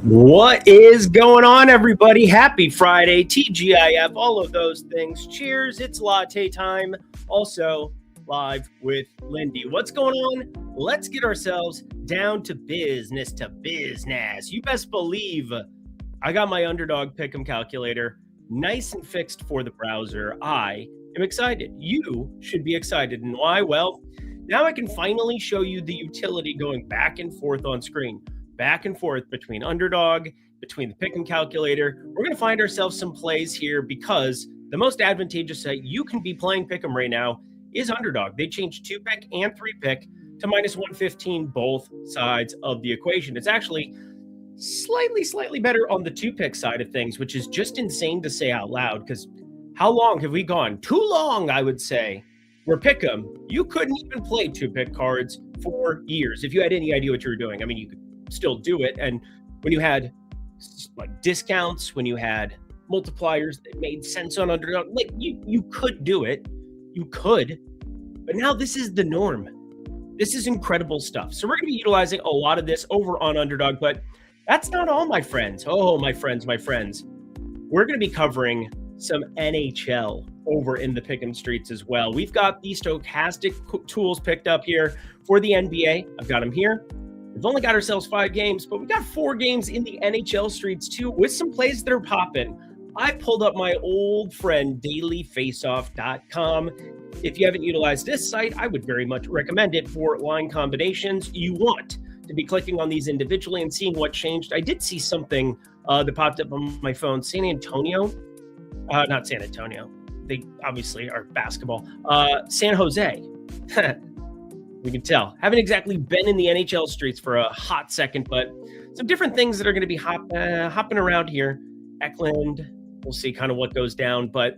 What is going on, everybody? Happy Friday, TGIF, all of those things. Cheers, it's latte time. Also, live with Lindy. What's going on? Let's get ourselves down to business. You best believe I got my Underdog Pick'em calculator nice and fixed for the browser. I am excited. You should be excited. And why? Well, now I can finally show you the utility going back and forth on screen. Back and forth between Underdog, between the Pick'em calculator. We're going to find ourselves some plays here because the most advantageous site you can be playing Pick'em right now is Underdog. They changed 2-pick and 3-pick to minus 115 both sides of the equation. It's actually slightly better on the 2-pick side of things, which is just insane to say out loud because how long have we gone? Too long, I would say. Where Pick'em, you couldn't even play 2-pick cards for years if you had any idea what you were doing. I mean, you could still do it. And when you had like discounts, when you had multipliers that made sense on Underdog, like you could do it. You could. But now this is the norm. This is incredible stuff. So we're going to be utilizing a lot of this over on Underdog, but that's not all, my friends. Oh, my friends. We're going to be covering some NHL over in the Pick'em streets as well. We've got the stochastic tools picked up here for the NBA. I've got them here. We've only got ourselves 5 games, but we got 4 games in the NHL streets too with some plays that are popping. I pulled up my old friend dailyfaceoff.com. If you haven't utilized this site, I would very much recommend it for line combinations. You want to be clicking on these individually and seeing what changed. I did see something that popped up on my phone. San Antonio, not San Antonio. They obviously are basketball. San Jose. We can tell. Haven't exactly been in the NHL streets for a hot second, but some different things that are going to be hopping around here. Eckland, we'll see kind of what goes down. But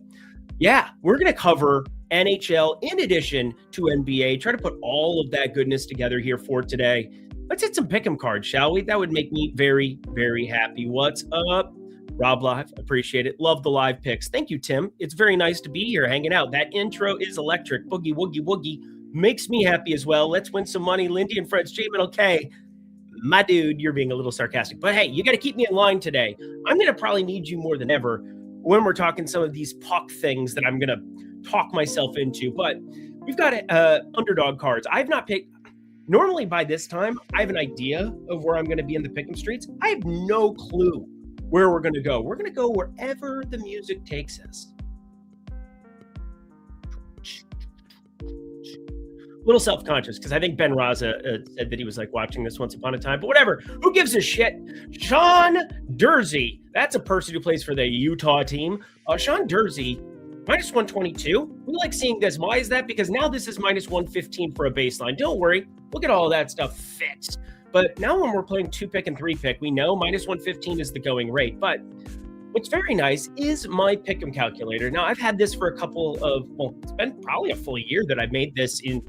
yeah, we're going to cover NHL in addition to NBA. Try to put all of that goodness together here for today. Let's hit some Pick'em cards, shall we? That would make me very, very happy. What's up? Rob Live, appreciate it. Love the live picks. Thank you, Tim. It's very nice to be here hanging out. That intro is electric. Boogie, woogie, woogie. Makes me happy as well. Let's win some money. Lindy and Fred's J-K. My dude, you're being a little sarcastic. But hey, you got to keep me in line today. I'm going to probably need you more than ever when we're talking some of these puck things that I'm going to talk myself into. But we've got Underdog cards. I've not picked. Normally by this time, I have an idea of where I'm going to be in the Pick'em streets. I have no clue where we're going to go. We're going to go wherever the music takes us. Little self-conscious because I think Ben Raza said that he was like watching this once upon a time, but whatever. Who gives a shit? Sean Dursey. That's a person who plays for the Utah team. Sean Dursey, minus 122. We like seeing this. Why is that? Because now this is minus 115 for a baseline. Don't worry. We'll get all of that stuff fixed. But now when we're playing 2-pick and 3-pick, we know minus 115 is the going rate. But what's very nice is my Pick'em calculator. Now, I've had this for a couple of, well, it's been probably a full year that I've made this in.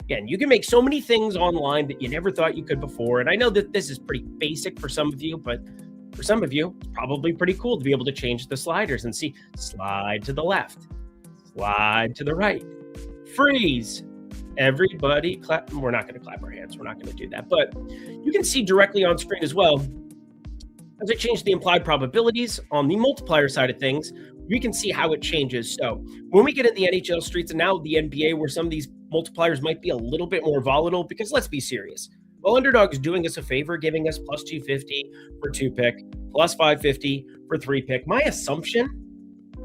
Again, you can make so many things online that you never thought you could before. And I know that this is pretty basic for some of you, but for some of you, it's probably pretty cool to be able to change the sliders and see slide to the left, slide to the right, freeze. Everybody clap. We're not going to clap our hands. We're not going to do that. But you can see directly on screen as well, as I change the implied probabilities on the multiplier side of things, we can see how it changes. So when we get in the NHL streets and now the NBA, where some of these multipliers might be a little bit more volatile, because let's be serious. Well, Underdog is doing us a favor, giving us plus 250 for 2-pick, plus 550 for 3-pick. My assumption,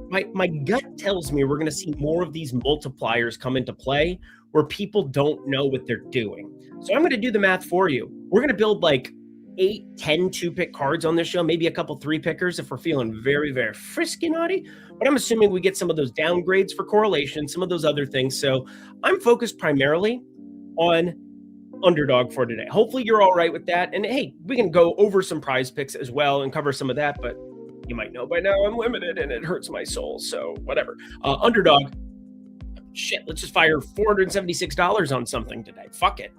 my gut tells me we're going to see more of these multipliers come into play where people don't know what they're doing. So I'm going to do the math for you. We're going to build like 8, 10 2-pick cards on this show, maybe a couple 3-pickers if we're feeling very, very frisky naughty. But I'm assuming we get some of those downgrades for correlation, some of those other things. So I'm focused primarily on Underdog for today. Hopefully you're all right with that. And hey, we can go over some prize picks as well and cover some of that. But you might know by now I'm limited and it hurts my soul. So whatever. Underdog. Shit, let's just fire $476 on something today. Fuck it.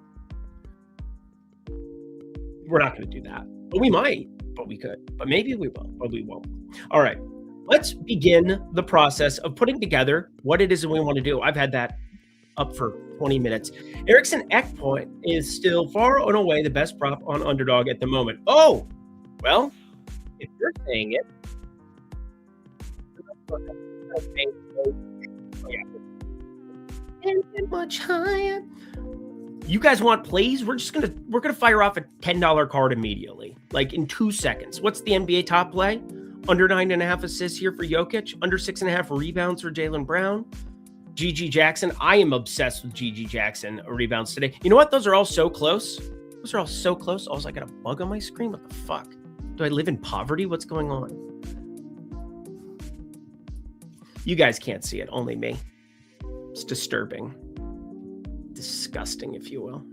We're not going to do that. But we might, but we could. But maybe we will, but we won't. All right. Let's begin the process of putting together what it is that we want to do. I've had that up for 20 minutes. Eriksson Ekpoint is still far and away the best prop on Underdog at the moment. Oh, well, if you're saying it, and much higher. You guys want plays? We're gonna fire off a $10 card immediately, like in 2 seconds. What's the NBA top play? Under 9.5 assists here for Jokic. Under 6.5 rebounds for Jaylen Brown. GG Jackson. I am obsessed with GG Jackson rebounds today. You know what? Those are all so close. Those are all so close. Also, I got a bug on my screen. What the fuck? Do I live in poverty? What's going on? You guys can't see it. Only me. It's disturbing. Disgusting, if you will.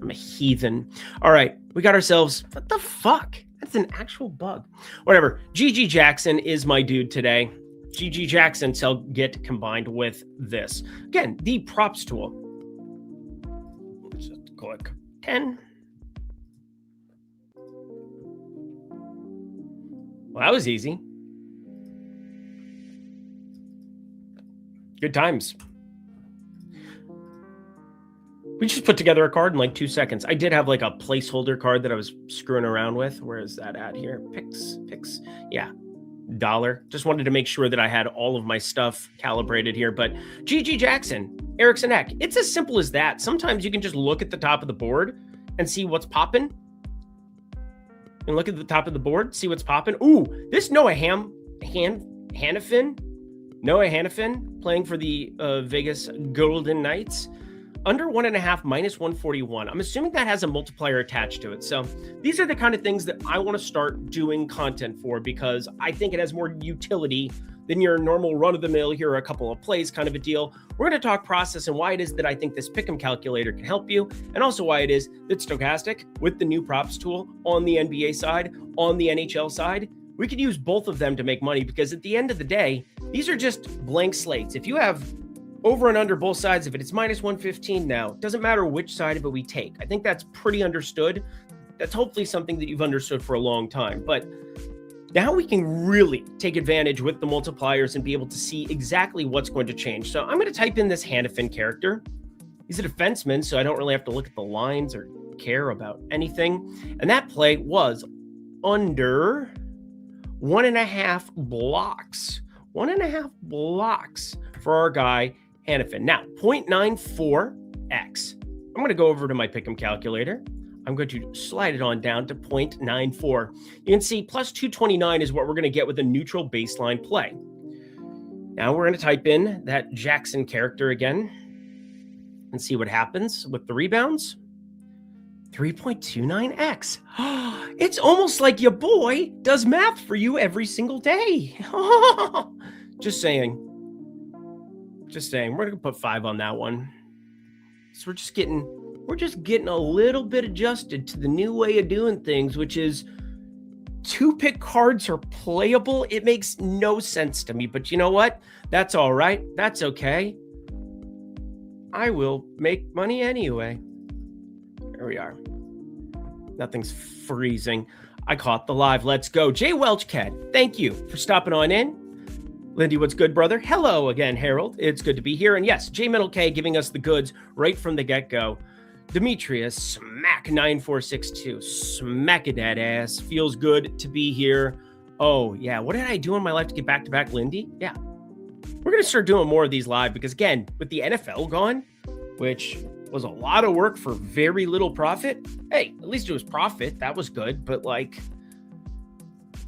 I'm a heathen. All right. We got ourselves... What the fuck? That's an actual bug. Whatever. GG Jackson is my dude today. GG Jackson shall get combined with this. Again, the props tool. Let's just click 10. Well, that was easy. Good times. We just put together a card in like 2 seconds. I did have like a placeholder card that I was screwing around with. Where is that at here? Picks. Yeah. $1. Just wanted to make sure that I had all of my stuff calibrated here. But GG Jackson, Eriksson Ek. It's as simple as that. Sometimes you can just look at the top of the board and see what's popping. And look at the top of the board, see what's popping. Ooh, this Noah Hannafin. Noah Hannafin playing for the Vegas Golden Knights. Under 1.5, minus 141. I'm assuming that has a multiplier attached to it. So these are the kind of things that I want to start doing content for because I think it has more utility than your normal run-of-the-mill, here are a couple of plays kind of a deal. We're going to talk process and why it is that I think this Pick'em calculator can help you, and also why it is that Stochastic, with the new props tool on the NBA side, on the NHL side, we could use both of them to make money because at the end of the day, these are just blank slates. If you have over and under both sides of it, it's minus 115 now. It doesn't matter which side of it we take. I think that's pretty understood. That's hopefully something that you've understood for a long time. But now we can really take advantage with the multipliers and be able to see exactly what's going to change. So I'm going to type in this Hannafin character. He's a defenseman, so I don't really have to look at the lines or care about anything. And that play was under 1.5 blocks. 1.5 blocks for our guy, Hannafin. Now, 0.94x. I'm going to go over to my Pick'em calculator. I'm going to slide it on down to 0.94. You can see plus 229 is what we're going to get with a neutral baseline play. Now we're going to type in that Jackson character again and see what happens with the rebounds. 3.29x. It's almost like your boy does math for you every single day. Just saying. We're going to put 5 on that one. So we're just getting a little bit adjusted to the new way of doing things, which is 2-pick cards are playable. It makes no sense to me, but you know what? That's all right. That's okay. I will make money anyway. There we are. Nothing's freezing. I caught the live. Let's go. Jay Welchcat, thank you for stopping on in. Lindy, what's good, brother? Hello again, Harold. It's good to be here. And yes, J Middle K giving us the goods right from the get-go. Demetrius, smack 9462. Smack it that ass. Feels good to be here Oh, yeah. What did I do in my life to get back-to-back Lindy? Yeah. We're going to start doing more of these live because, again, with the NFL gone, which was a lot of work for very little profit. Hey, at least it was profit. That was good. But, like,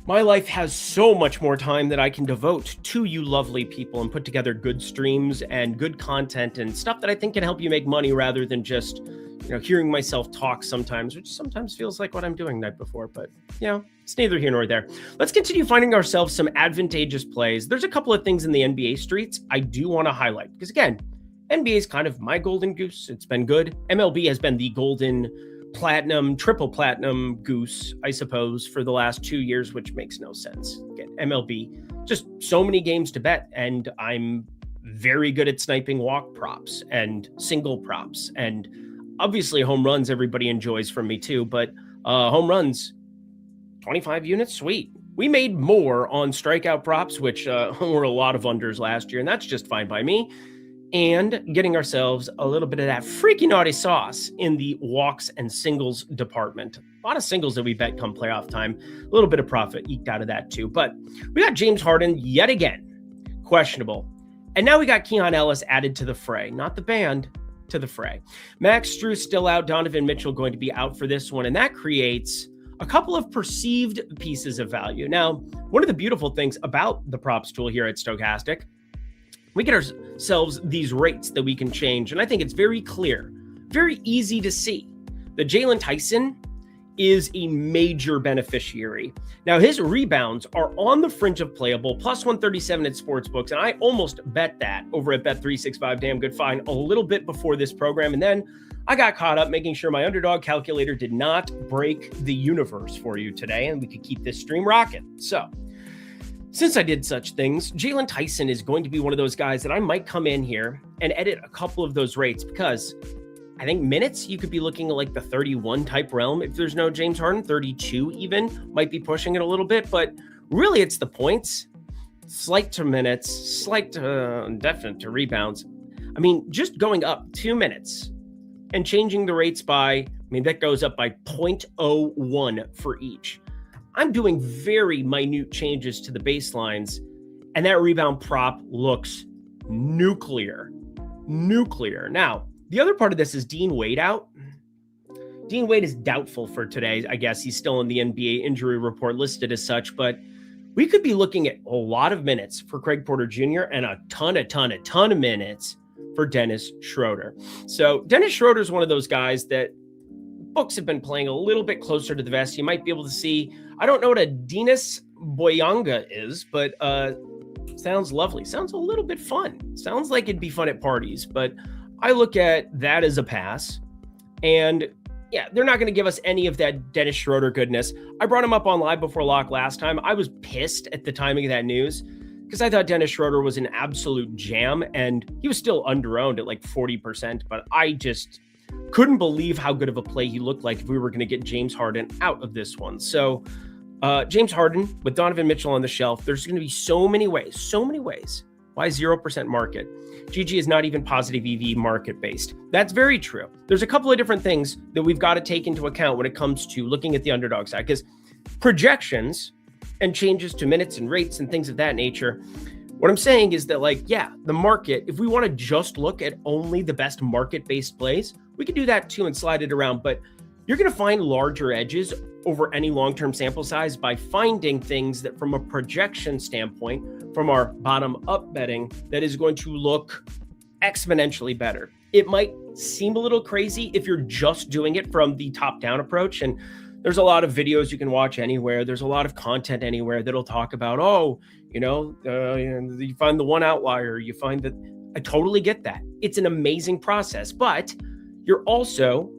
my life has so much more time that I can devote to you lovely people and put together good streams and good content and stuff that I think can help you make money rather than just, hearing myself talk sometimes, which sometimes feels like what I'm doing the night before. But, it's neither here nor there. Let's continue finding ourselves some advantageous plays. There's a couple of things in the NBA streets I do want to highlight because, again, NBA is kind of my golden goose. It's been good. MLB has been the golden platinum, triple platinum goose, I suppose, for the last 2 years, which makes no sense. Again, MLB, just so many games to bet, and I'm very good at sniping walk props and single props, and obviously home runs everybody enjoys from me too, but home runs, 25 units, sweet. We made more on strikeout props, which were a lot of unders last year, and that's just fine by me. And getting ourselves a little bit of that freaky naughty sauce in the walks and singles department. A lot of singles that we bet come playoff time. A little bit of profit eked out of that too. But we got James Harden yet again, questionable. And now we got Keon Ellis added to the fray. Not the band, to the fray. Max Strus still out. Donovan Mitchell going to be out for this one. And that creates a couple of perceived pieces of value. Now, one of the beautiful things about the props tool here at Stochastic, we get ourselves these rates that we can change. And I think it's very clear, very easy to see that Jalen Tyson is a major beneficiary. Now, his rebounds are on the fringe of playable, plus 137 at sportsbooks. And I almost bet that over at Bet365, damn good find, a little bit before this program. And then I got caught up making sure my underdog calculator did not break the universe for you today, and we could keep this stream rocking. So, since I did such things, Jalen Tyson is going to be one of those guys that I might come in here and edit a couple of those rates because I think minutes, you could be looking at like the 31 type realm. If there's no James Harden, 32 even, might be pushing it a little bit. But really, it's the points, slight to minutes, slight to definite to rebounds. I mean, just going up 2 minutes and changing the rates by, that goes up by 0.01 for each. I'm doing very minute changes to the baselines, and that rebound prop looks nuclear. Now, the other part of this is Dean Wade out. Dean Wade is doubtful for today. I guess he's still in the NBA injury report listed as such, but we could be looking at a lot of minutes for Craig Porter Jr. and a ton of minutes for Dennis Schroeder. So Dennis Schroeder is one of those guys that books have been playing a little bit closer to the vest. You might be able to see, I don't know what a Dinas Boyanga is, but sounds lovely. Sounds a little bit fun. Sounds like it'd be fun at parties, but I look at that as a pass. And yeah, they're not going to give us any of that Dennis Schroeder goodness. I brought him up on Live Before Lock last time. I was pissed at the timing of that news because I thought Dennis Schroeder was an absolute jam, and he was still underowned at like 40%, but I just couldn't believe how good of a play he looked like if we were going to get James Harden out of this one. So James Harden with Donovan Mitchell on the shelf, there's going to be so many ways. Why 0% market? GG is not even positive EV market based. That's very true. There's a couple of different things that we've got to take into account when it comes to looking at the underdog side, because projections and changes to minutes and rates and things of that nature. What I'm saying is that, the market, if we want to just look at only the best market-based plays, we can do that too and slide it around. But you're going to find larger edges over any long-term sample size by finding things that from a projection standpoint, from our bottom-up betting, that is going to look exponentially better. It might seem a little crazy if you're just doing it from the top-down approach. And there's a lot of videos you can watch anywhere. There's a lot of content anywhere that'll talk about, you find the one outlier, you find that. I totally get that. It's an amazing process, but you're also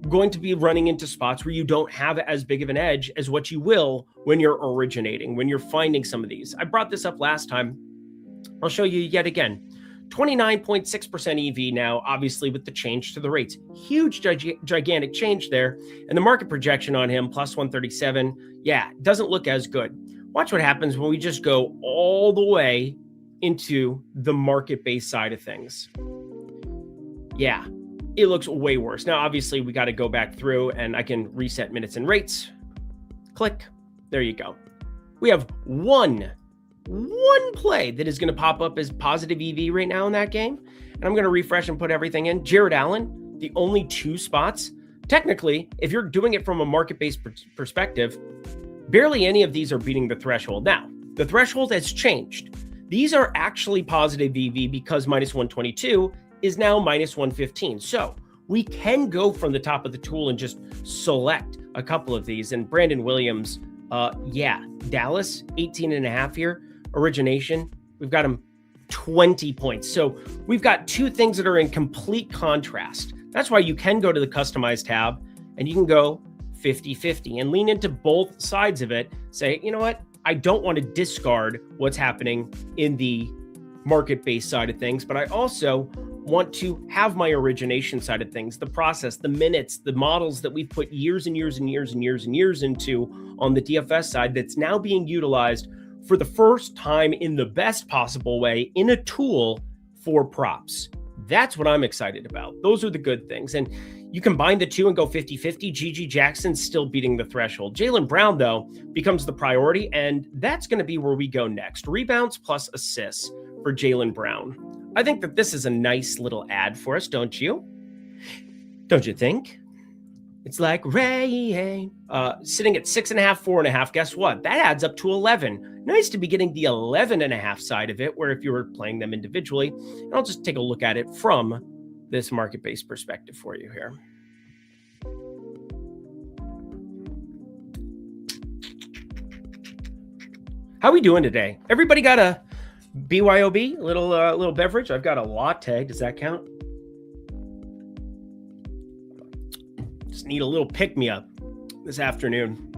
going to be running into spots where you don't have as big of an edge as what you will when you're originating, when you're finding some of these. I brought this up last time. I'll show you yet again. 29.6% EV now, obviously, with the change to the rates. Huge, gigantic change there. And the market projection on him, plus 137, doesn't look as good. Watch what happens when we just go all the way into the market-based side of things. Yeah, it looks way worse. Now, obviously, we got to go back through, and I can reset minutes and rates. Click. There you go. We have one play that is going to pop up as positive EV right now in that game. And I'm going to refresh and put everything in. Jared Allen, the only 2 spots. Technically, if you're doing it from a market-based perspective, barely any of these are beating the threshold. Now, the threshold has changed. These are actually positive EV because minus 122 is now minus 115. So we can go from the top of the tool and just select a couple of these. And Brandon Williams, Dallas, 18.5 here. Origination, we've got him 20 points. So we've got 2 things that are in complete contrast. That's why you can go to the Customize tab and you can go 50-50 and lean into both sides of it. Say, you know what? I don't want to discard what's happening in the market-based side of things, but I also want to have my origination side of things, the process, the minutes, the models that we've put years and years and years and years and years into on the DFS side that's now being utilized for the first time in the best possible way in a tool for props. That's what I'm excited about. Those are the good things. And you combine the 2 and go 50-50. Gigi Jackson's still beating the threshold. Jaylen Brown, though, becomes the priority, and that's going to be where we go next. Rebounds plus assists for Jaylen Brown. I think that this is a nice little ad for us, don't you? Don't you think? It's like rain. Sitting at 6.5, 4.5. Guess what? That adds up to 11. Nice to be getting the 11.5 side of it, where if you were playing them individually, and I'll just take a look at it from this market-based perspective for you here. How we doing today? Everybody got a BYOB, little beverage? I've got a latte. Does that count? Just need a little pick-me-up this afternoon.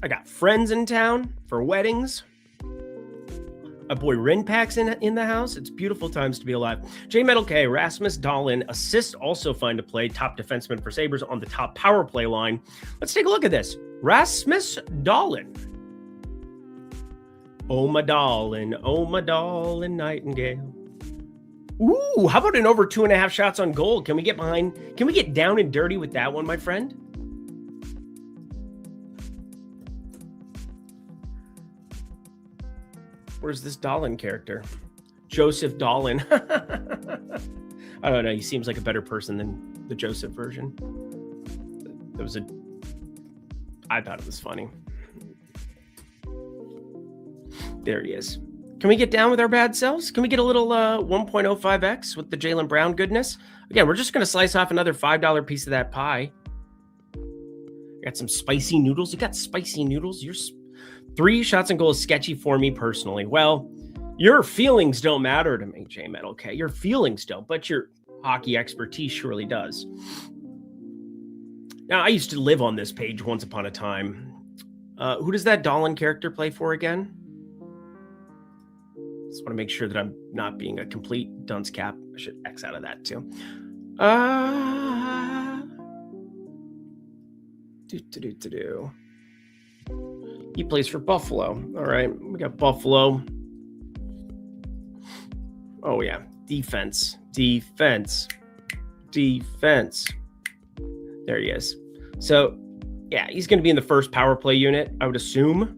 I got friends in town for weddings. My boy Rinpack's in the house. It's beautiful times to be alive. J Metal K, Rasmus Dahlin, assist also find a play. Top defenseman for Sabres on the top power play line. Let's take a look at this. Rasmus Dahlin. Oh my Dahlin Nightingale. Ooh, how about an over 2.5 shots on goal? Can we get behind? Can we get down and dirty with that one, my friend? Where's this Dahlin character? Joseph Dahlin. I don't know. He seems like a better person than the Joseph version. I thought it was funny. There he is. Can we get down with our bad selves? Can we get a little 1.05x with the Jaylen Brown goodness? Again, we're just going to slice off another $5 piece of that pie. Got some spicy noodles. You got spicy noodles? 3 shots on goal is sketchy for me personally. Well, your feelings don't matter to me, J Metal K. Your feelings don't, but your hockey expertise surely does. Now, I used to live on this page once upon a time. Who does that Dahlin character play for again? Just want to make sure that I'm not being a complete dunce cap. I should X out of that too. He plays for Buffalo. All right, we got Buffalo. Oh yeah, defense. There he is. So yeah, he's going to be in the first power play unit, I would assume.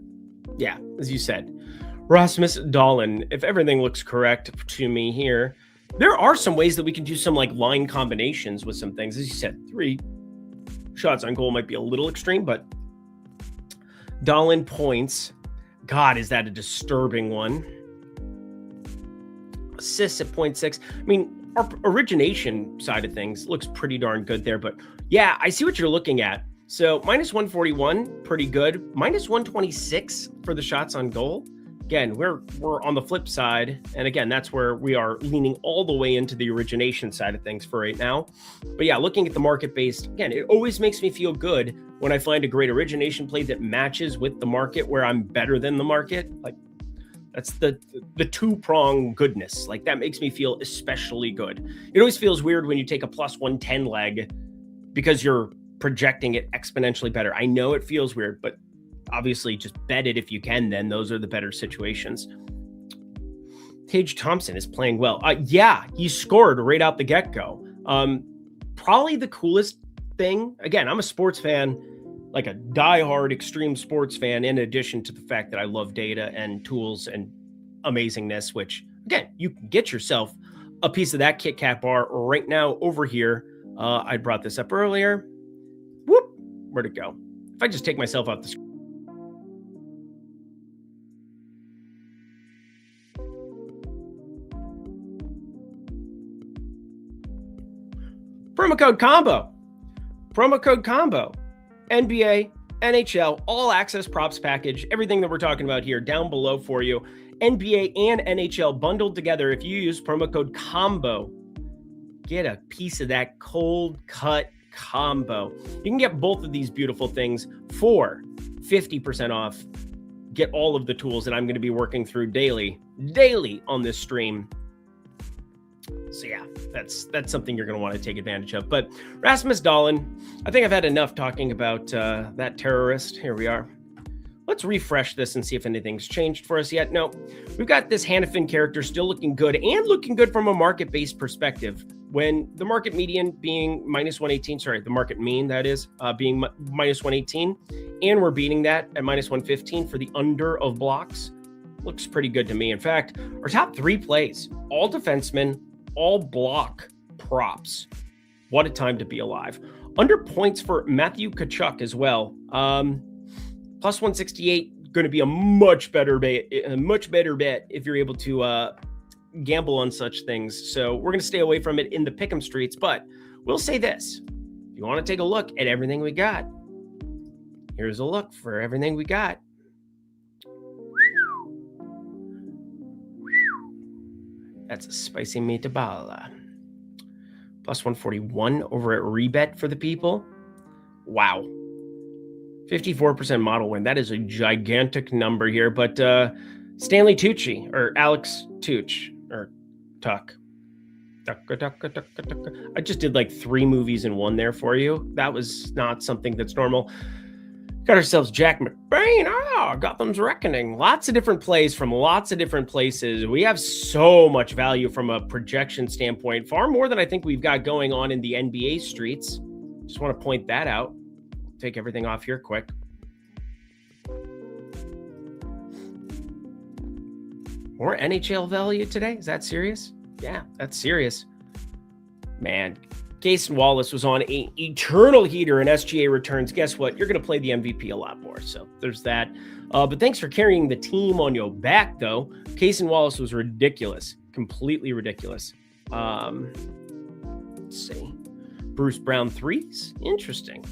Yeah, as you said. Rasmus Dahlin, if everything looks correct to me here, there are some ways that we can do some like line combinations with some things. As you said, 3 shots on goal might be a little extreme, but Dahlin points. God, is that a disturbing one? Assists at 0.6. I mean, our origination side of things looks pretty darn good there, but yeah, I see what you're looking at. So minus 141, pretty good. Minus 126 for the shots on goal. Again, we're on the flip side. And again, that's where we are leaning all the way into the origination side of things for right now. But yeah, looking at the market-based, again, it always makes me feel good when I find a great origination play that matches with the market where I'm better than the market. Like that's the 2-prong goodness. Like that makes me feel especially good. It always feels weird when you take a plus 110 leg because you're projecting it exponentially better. I know it feels weird, but obviously just bet it if you can, then those are the better situations. Tage Thompson is playing well. Yeah, he scored right out the get-go. Probably the coolest thing. Again, I'm a sports fan. like a diehard extreme sports fan, in addition to the fact that I love data and tools and amazingness, which again, you can get yourself a piece of that Kit Kat bar right now over here. I brought this up earlier. Whoop, where'd it go? If I just take myself off the screen. Promo code combo, NBA, NHL, all access props package, everything that we're talking about here down below for you. NBA and NHL bundled together. If you use promo code combo, get a piece of that cold cut combo. You can get both of these beautiful things for 50% off. Get all of the tools that I'm going to be working through daily on this stream. So yeah, that's something you're going to want to take advantage of. But Rasmus Dahlin, I think I've had enough talking about that terrorist. Here we are. Let's refresh this and see if anything's changed for us yet. No, we've got this Hannafin character still looking good, and looking good from a market-based perspective. When the market median being minus 118, sorry, the market mean, that is, being minus 118, and we're beating that at minus 115 for the under of blocks, looks pretty good to me. In fact, our top 3 plays, all defensemen, all block props. What a time to be alive. Under points for Matthew Tkachuk as well. Plus 168, going to be a much better bet if you're able to gamble on such things. So we're going to stay away from it in the pick'em streets, but we'll say this. If you want to take a look at everything we got, here's a look for everything we got. That's a spicy meatball. Plus 141 over at Rebet for the people. Wow. 54% model win. That is a gigantic number here. But Stanley Tucci, or Alex Tuch, or Tuck. I just did like 3 movies in one there for you. That was not something that's normal. Got ourselves Jack McBain. Gotham's Reckoning. Lots of different plays from lots of different places. We have so much value from a projection standpoint, far more than I think we've got going on in the NBA streets. Just want to point that out. Take everything off here quick. More NHL value today? Is that serious? Yeah, that's serious. Man, Cason Wallace was on an eternal heater in SGA returns. Guess what? You're going to play the MVP a lot more. So there's that. But thanks for carrying the team on your back, though. Cason Wallace was ridiculous. Completely ridiculous. Let's see. Bruce Brown 3s. Interesting.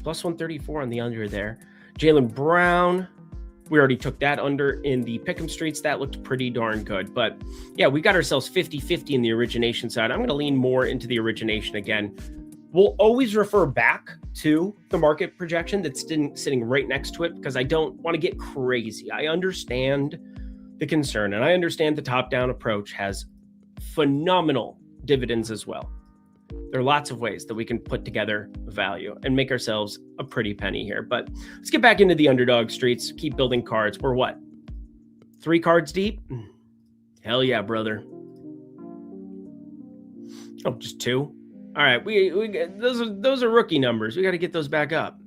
Plus 134 on the under there. Jaylen Brown. We already took that under in the pick'em streets. That looked pretty darn good. But yeah, we got ourselves 50-50 in the origination side. I'm going to lean more into the origination again. We'll always refer back to the market projection that's sitting right next to it because I don't want to get crazy. I understand the concern, and I understand the top-down approach has phenomenal dividends as well. There are lots of ways that we can put together value and make ourselves a pretty penny here. But let's get back into the underdog streets. Keep building cards. We're what? 3 cards deep? Hell yeah, brother. Oh, just 2? All right, those are rookie numbers. We got to get those back up.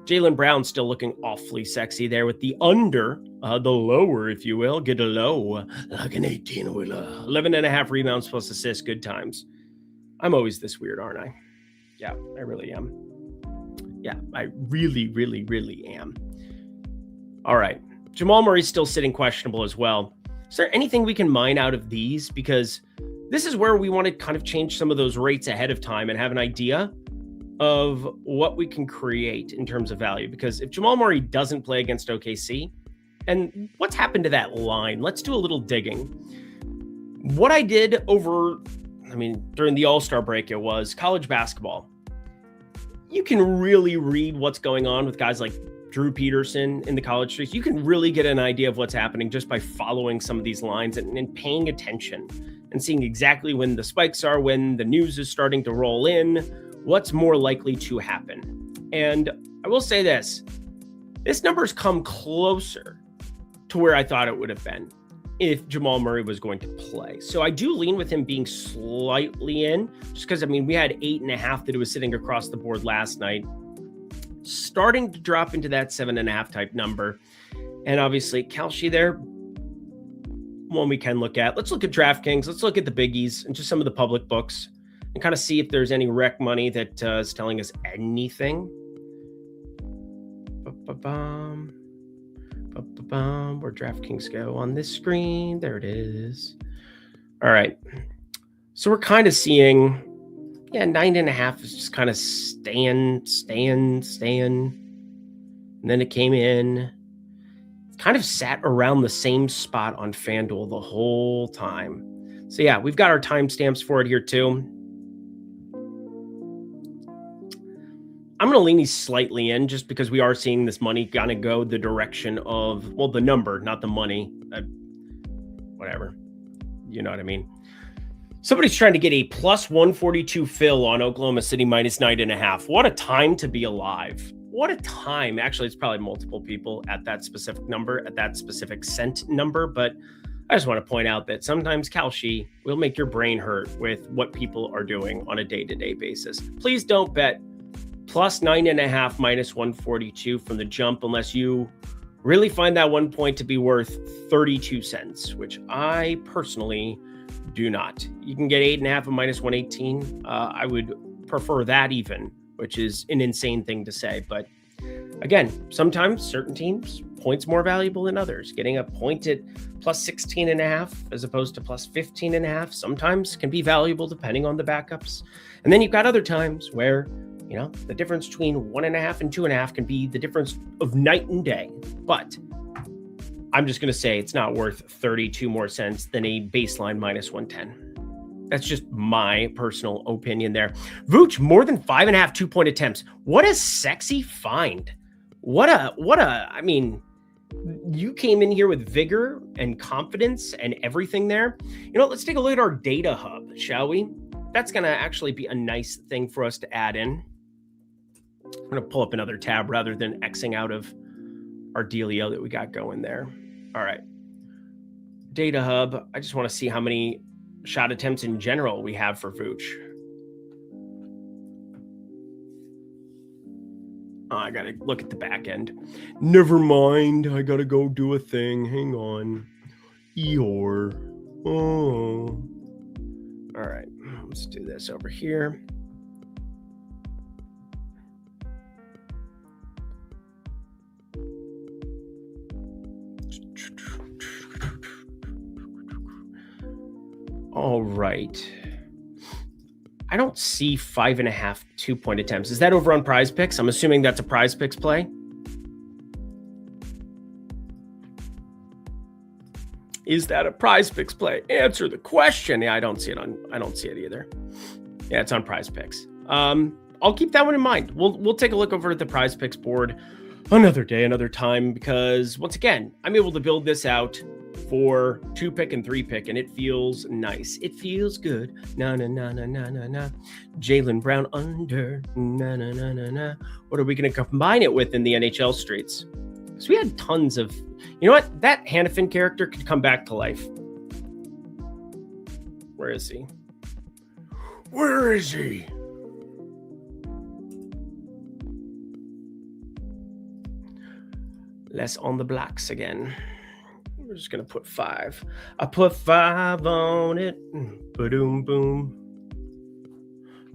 Jaylen Brown still looking awfully sexy there with the under, the lower, if you will. Get a low, like an 18-wheeler. 11.5 rebounds plus assists, good times. I'm always this weird, aren't I? Yeah, I really am. Yeah, I really, really, really am. All right, Jamal Murray's still sitting questionable as well. Is there anything we can mine out of these? Because this is where we want to kind of change some of those rates ahead of time and have an idea of what we can create in terms of value. Because if Jamal Murray doesn't play against OKC, and what's happened to that line? Let's do a little digging. What I did during the All-Star break, it was college basketball. You can really read what's going on with guys like Drew Peterson in the college streets. You can really get an idea of what's happening just by following some of these lines and paying attention and seeing exactly when the spikes are, when the news is starting to roll in, what's more likely to happen. And I will say this number's come closer to where I thought it would have been. if Jamal Murray was going to play. So I do lean with him being slightly in, just because, I mean, we had 8.5 that it was sitting across the board last night, starting to drop into that 7.5 type number. And obviously Kalshi there, one we can look at. Let's look at DraftKings. Let's look at the biggies and just some of the public books and kind of see if there's any rec money that is telling us anything. Where DraftKings go on this screen. There it is. All right. So we're kind of seeing, 9.5 is just kind of staying. And then it came in, kind of sat around the same spot on FanDuel the whole time. So yeah, we've got our timestamps for it here too. I'm going to lean these slightly in just because we are seeing this money kind of go the direction of, well, the number, not the money. Whatever. You know what I mean? Somebody's trying to get a plus 142 fill on Oklahoma City minus 9.5. What a time to be alive. What a time. Actually, it's probably multiple people at that specific number, at that specific cent number. But I just want to point out that sometimes Kalshi will make your brain hurt with what people are doing on a day-to-day basis. Please don't bet plus 9.5 minus 142 from the jump unless you really find that 1 point to be worth 32 cents, which I personally do not. You can get 8.5 of minus 118. I would prefer that even, which is an insane thing to say. But again, sometimes certain teams, points more valuable than others. Getting a point at plus 16.5 as opposed to plus 15.5 sometimes can be valuable depending on the backups. And then you've got other times where, the difference between 1.5 and 2.5 can be the difference of night and day. But I'm just going to say it's not worth 32 more cents than a baseline minus 110. That's just my personal opinion there. Vooch, more than 5.5 2-point attempts. What a sexy find. I mean, you came in here with vigor and confidence and everything there. Let's take a look at our data hub, shall we? That's going to actually be a nice thing for us to add in. I'm going to pull up another tab rather than Xing out of our dealio that we got going there. All right. Data hub. I just want to see how many shot attempts in general we have for Vooch. Oh, I got to look at the back end. Never mind. I got to go do a thing. Hang on. Eeyore. Oh. All right. Let's do this over here. All right. I don't see 5.5 2-point attempts. Is that over on PrizePicks? I'm assuming that's a PrizePicks play. Is that a PrizePicks play? Answer the question. Yeah, I don't see it either. Yeah, it's on PrizePicks. I'll keep that one in mind. We'll take a look over at the PrizePicks board another day, another time, because once again, I'm able to build this out for 2-pick and 3-pick, and it feels nice. It feels good. Na na na na na na na. Jaylen Brown under. Na na na na na. What are we going to combine it with in the NHL streets? Because we had tons of. You know what? That Hannafin character could come back to life. Where is he? Where is he? Less on the blocks again. We're just going to put 5. I put 5 on it. Ba-doom, boom.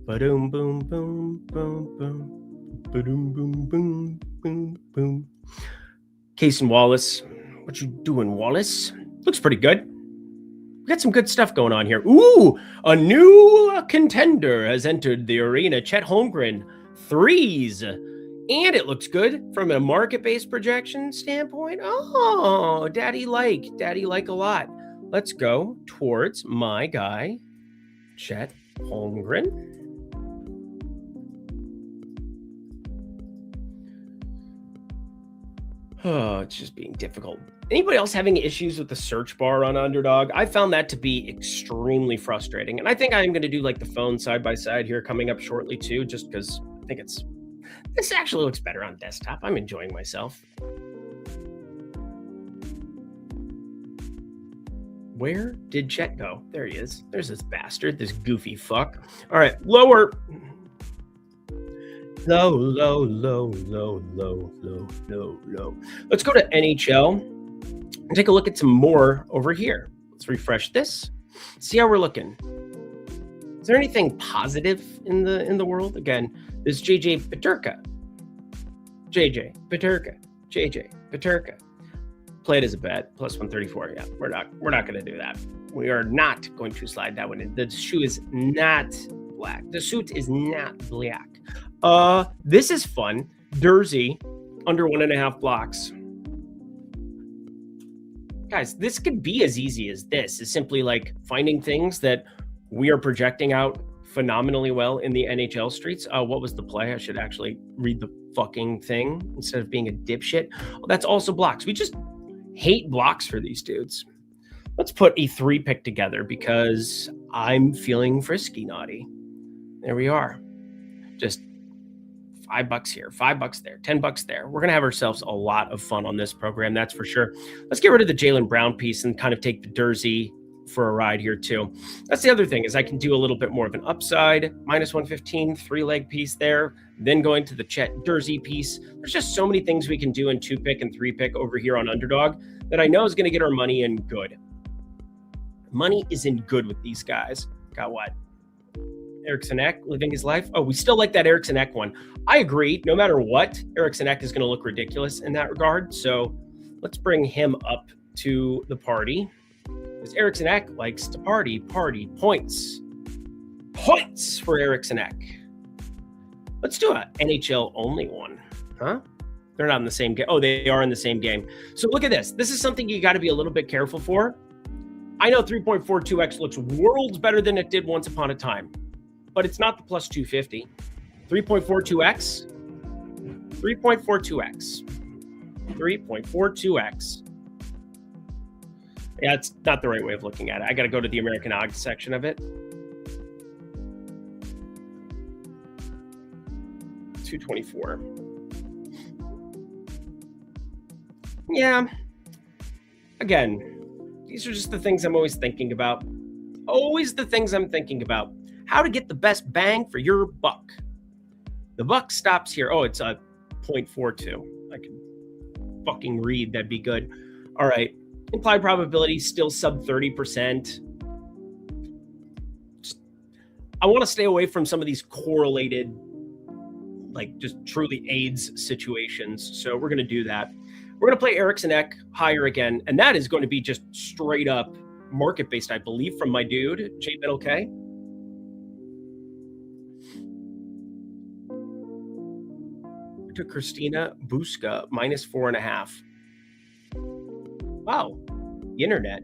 Ba-doom, boom, boom, boom, boom. Ba-doom, boom, boom, boom, boom. Casey Wallace. What you doing, Wallace? Looks pretty good. We got some good stuff going on here. Ooh, a new contender has entered the arena. Chet Holmgren. 3s. And it looks good from a market-based projection standpoint. Oh, daddy like a lot. Let's go towards my guy, Chet Holmgren. Oh, it's just being difficult. Anybody else having issues with the search bar on Underdog? I found that to be extremely frustrating. And I think I'm going to do like the phone side-by-side here coming up shortly too, just because I think this actually looks better on desktop. I'm enjoying myself. Where did Chet go? There he is. There's this bastard, this goofy fuck. All right, lower. Low, low, low, low, low, low, low, low. Let's go to NHL and take a look at some more over here. Let's refresh this. See how we're looking. Is there anything positive in the world? Again, this JJ Peterka. JJ Peterka. Played as a bet, plus 134. Yeah, we're not going to do that. We are not going to slide that one in. The shoe is not black. The suit is not black. This is fun. Jersey under 1.5 blocks. Guys, this could be as easy as this. It's simply like finding things that we are projecting out phenomenally well in the NHL streets. What was the play? I should actually read the fucking thing instead of being a dipshit. Oh, that's also blocks. We just hate blocks for these dudes. Let's put a 3-pick together because I'm feeling frisky naughty. There we are. Just $5 here, $5 there, $10 there. We're going to have ourselves a lot of fun on this program. That's for sure. Let's get rid of the Jaylen Brown piece and kind of take the Jersey for a ride here too. That's the other thing is I can do a little bit more of an upside, minus 115, 3-leg piece there, then going to the Chet Jersey piece. There's just so many things we can do in 2-pick and 3-pick over here on Underdog that I know is going to get our money in good. Money is in good with these guys. Got what? Eriksson Ek living his life. Oh, we still like that Eriksson Ek one. I agree. No matter what, Eriksson Ek is going to look ridiculous in that regard. So let's bring him up to the party. Because Eriksson Ek likes to party. Points for Eriksson Ek. Let's do an NHL only one. Huh? They're not in the same game. Oh, they are in the same game. So look at this. This is something you got to be a little bit careful for. I know 3.42x looks worlds better than it did once upon a time, but it's not the plus 250. 3.42x. 3.42x. Yeah, it's not the right way of looking at it. I got to go to the American odds section of it. 224. Yeah. Again, these are just the things I'm always thinking about. Always the things I'm thinking about. How to get the best bang for your buck. The buck stops here. Oh, it's a 0.42. I can fucking read. That'd be good. All right. Implied probability still sub 30%. I want to stay away from some of these correlated, like just truly AIDS situations. So we're going to do that. We're going to play Eriksson Ek higher again. And that is going to be just straight up market-based, I believe, from my dude, J Middle K. To Christina Buska, minus 4.5. Wow. The internet.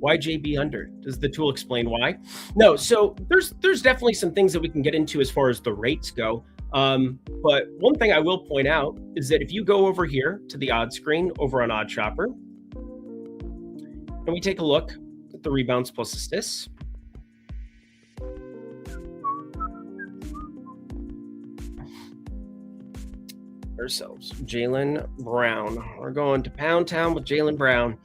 Why JB under? Does the tool explain why? No, so there's definitely some things that we can get into as far as the rates go. But one thing I will point out is that if you go over here to the odds screen over on Odd Shopper, and we take a look at the rebounds plus assists, ourselves Jaylen Brown. We're going to Pound Town with Jaylen Brown.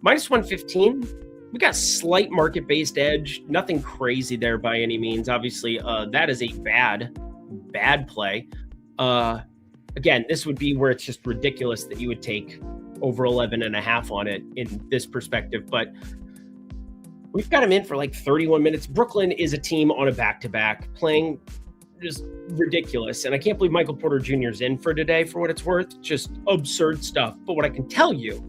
Minus 115. We got slight market-based edge. Nothing crazy there by any means. Obviously, that is a bad play. Again, this would be where it's just ridiculous that you would take over 11.5 on it in this perspective. But we've got him in for like 31 minutes. Brooklyn is a team on a back-to-back playing just ridiculous. And I can't believe Michael Porter Jr. is in for today for what it's worth. Just absurd stuff. But what I can tell you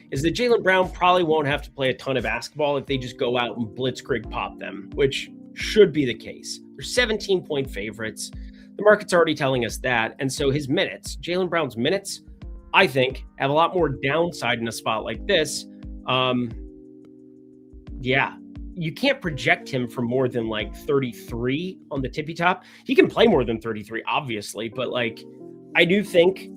is that Jaylen Brown probably won't have to play a ton of basketball if they just go out and blitzkrieg pop them, which should be the case. They're 17-point favorites. The market's already telling us that. And so his minutes, Jaylen Brown's minutes, I think, have a lot more downside in a spot like this. Yeah, you can't project him for more than like 33 on the tippy top. He can play more than 33, obviously, but like I do think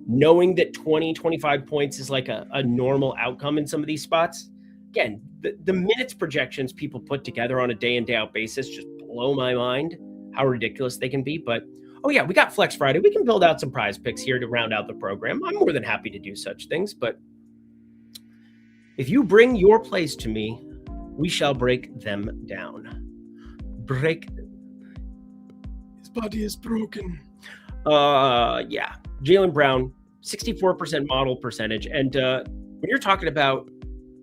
knowing that 20, 25 points is like a normal outcome in some of these spots. Again, the minutes projections people put together on a day in, day out basis just blow my mind how ridiculous they can be. But, oh yeah, we got Flex Friday. We can build out some prize picks here to round out the program. I'm more than happy to do such things, but If you bring your plays to me, we shall break them down. His body is broken. Yeah. Jaylen Brown, 64% model percentage. And when you're talking about,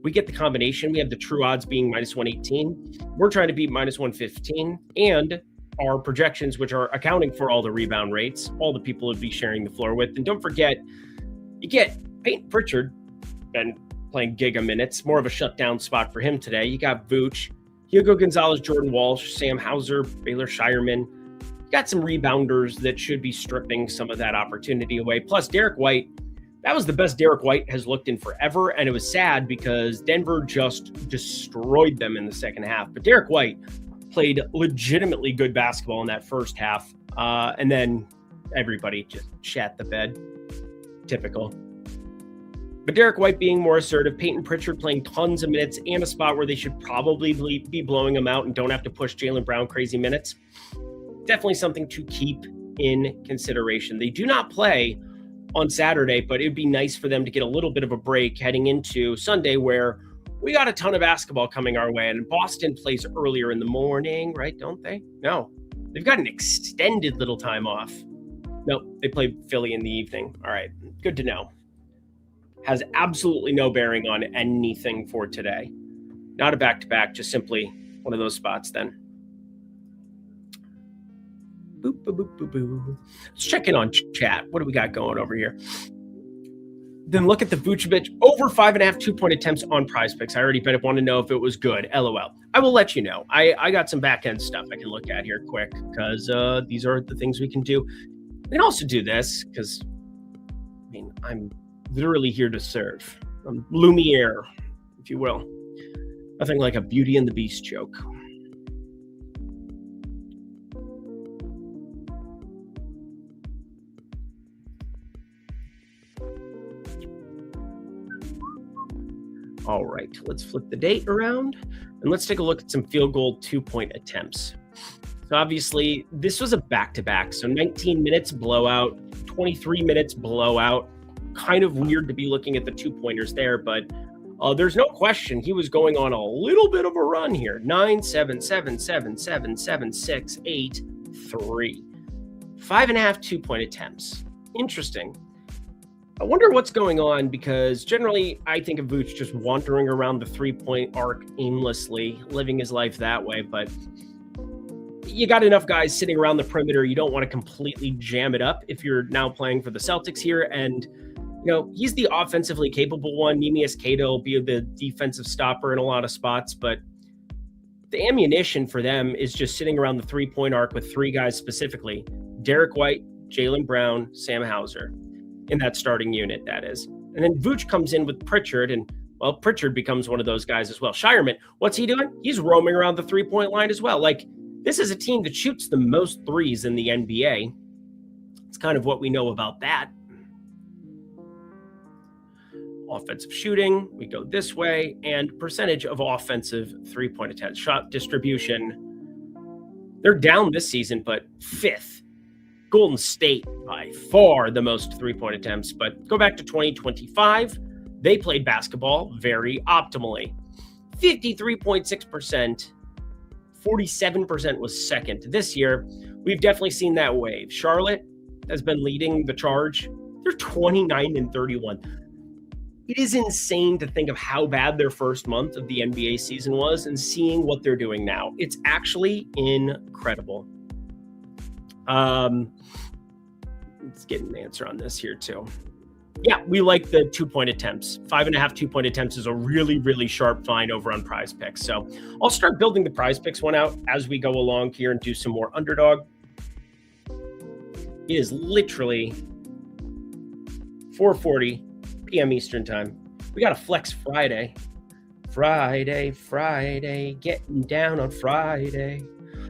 we get the combination, we have the true odds being minus 118. We're trying to beat minus 115. And our projections, which are accounting for all the rebound rates, all the people would be sharing the floor with. And don't forget, you get Peyton Pritchard, been playing giga minutes, more of a shutdown spot for him today. You got Vooch, Hugo Gonzalez, Jordan Walsh, Sam Hauser, Baylor Shireman. You got some rebounders that should be stripping some of that opportunity away. Plus, Derek White, that was the best Derek White has looked in forever, and it was sad because Denver just destroyed them in the second half. But Derek White played legitimately good basketball in that first half, and then everybody just shat the bed. Typical. But Derek White being more assertive, Peyton Pritchard playing tons of minutes and a spot where they should probably be blowing him out and don't have to push Jaylen Brown crazy minutes. Definitely something to keep in consideration. They do not play on Saturday, but it'd be nice for them to get a little bit of a break heading into Sunday, where we got a ton of basketball coming our way. And Boston plays earlier in the morning, right? Don't they? No, they've got an extended little time off. No, they play Philly in the evening. All right, good to know. Has absolutely no bearing on anything for today. Not a back-to-back, just simply one of those spots then. Boop, boop, boop, boop, boop. Let's check in on chat. What do we got going over here? Then look at the Vucevic over 5.5 2-point attempts on PrizePicks. I already want to know if it was good. LOL. I will let you know. I got some back-end stuff I can look at here quick because these are the things we can do. We can also do this because, I mean, I'm literally here to serve. Lumiere, if you will. Nothing like a Beauty and the Beast joke. All right, let's flip the date around and let's take a look at some field goal 2-point attempts. So obviously, this was a back-to-back. So 19 minutes blowout, 23 minutes blowout. Kind of weird to be looking at the 2-pointers there, but there's no question he was going on a little bit of a run here. 9, 7, 7, 7, 7, 7, 6, 8, 3. 5.5 2-point attempts. Interesting. I wonder what's going on because generally I think of Vooch just wandering around the 3-point arc aimlessly, living his life that way, but you got enough guys sitting around the perimeter. You don't want to completely jam it up if you're now playing for the Celtics here. And, you know, he's the offensively capable one. Neemias Queta will be the defensive stopper in a lot of spots, but the ammunition for them is just sitting around the 3-point arc with 3 guys specifically: Derek White, Jaylen Brown, Sam Hauser. In that starting unit, that is. And then Vooch comes in with Pritchard, and, well, Pritchard becomes one of those guys as well. Shireman, what's he doing? He's roaming around the 3-point line as well. Like, this is a team that shoots the most threes in the NBA. It's kind of what we know about that. Offensive shooting, we go this way, and percentage of offensive 3-point attempts. Shot distribution, they're down this season, but 5th. Golden State by far the most 3-point attempts, but go back to 2025, they played basketball very optimally. 53.6%, 47% was second. This year, we've definitely seen that wave. Charlotte has been leading the charge. They're 29 and 31. It is insane to think of how bad their first month of the NBA season was and seeing what they're doing now. It's actually incredible. Let's get an answer on this here too. Yeah, we like the 2-point attempts. 5.5 2-point attempts is a really, really sharp find over on PrizePicks. So I'll start building the PrizePicks one out as we go along here and do some more underdog. It is literally 4:40 p.m. Eastern time. We got a flex Friday. Friday, getting down on Friday.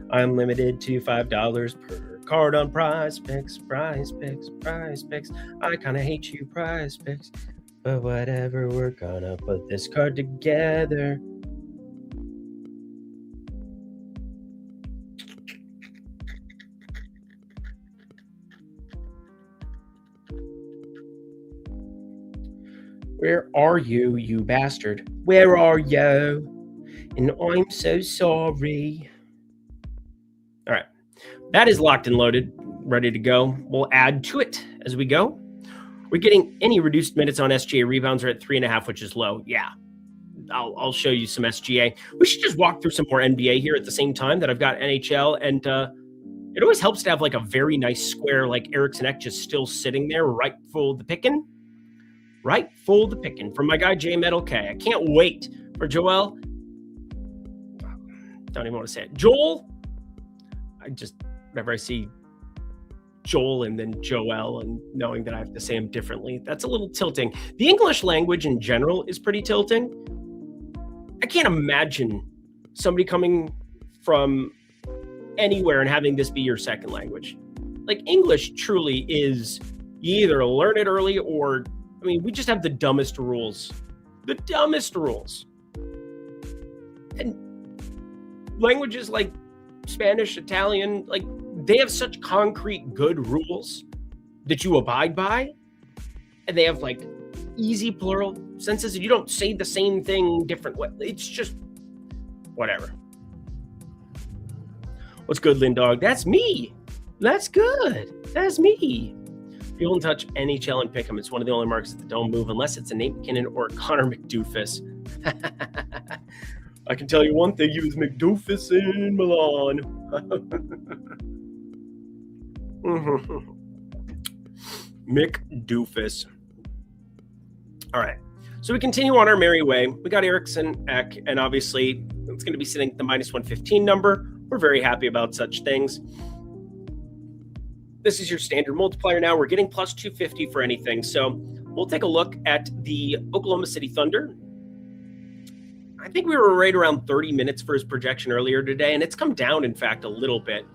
I'm limited to $5 per card on PrizePicks. I kind of hate you, PrizePicks, but whatever, we're gonna put this card together. Where are you, you bastard? Where are you? And I'm so sorry. All right. That is locked and loaded, ready to go. We'll add to it as we go. We're getting any reduced minutes on SGA rebounds are at 3.5, which is low. Yeah. I'll show you some SGA. We should just walk through some more NBA here at the same time that I've got NHL. And it always helps to have like a very nice square like Erickson Ek just still sitting there, right full the picking. Right full the picking from my guy J Metal K. I can't wait for Joel. Don't even want to say it. Joel. Whenever I see Joel and then Joel and knowing that I have to say them differently, that's a little tilting. The English language in general is pretty tilting. I can't imagine somebody coming from anywhere and having this be your second language. Like English truly is, you either learn it early or, I mean, we just have the dumbest rules. The dumbest rules. And languages like Spanish, Italian, like they have such concrete good rules that you abide by. And they have like easy plural senses. You don't say the same thing different way. It's just whatever. What's good, Lindog? That's me. That's good. That's me. People in touch NHL and Pickem. It's one of the only markets that don't move unless it's a Nate McKinnon or Connor McDoofus. I can tell you one thing, he was McDoofus in Milan. McDoofus. All right. So we continue on our merry way. We got Erickson Ek, and obviously it's going to be sitting at the minus 115 number. We're very happy about such things. This is your standard multiplier now. We're getting plus 250 for anything. So we'll take a look at the Oklahoma City Thunder. I think we were right around 30 minutes for his projection earlier today, and it's come down, in fact, a little bit.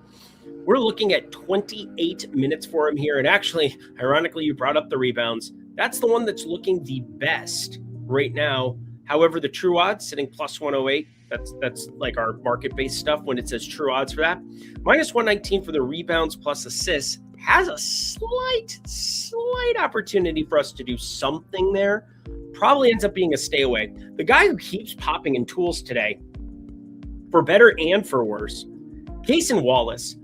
We're looking at 28 minutes for him here. And actually, ironically, you brought up the rebounds. That's the one that's looking the best right now. However, the true odds sitting plus 108. That's like our market-based stuff when it says true odds for that. Minus 119 for the rebounds plus assists has a slight opportunity for us to do something there. Probably ends up being a stay away. The guy who keeps popping in tools today, for better and for worse, Cason Wallace.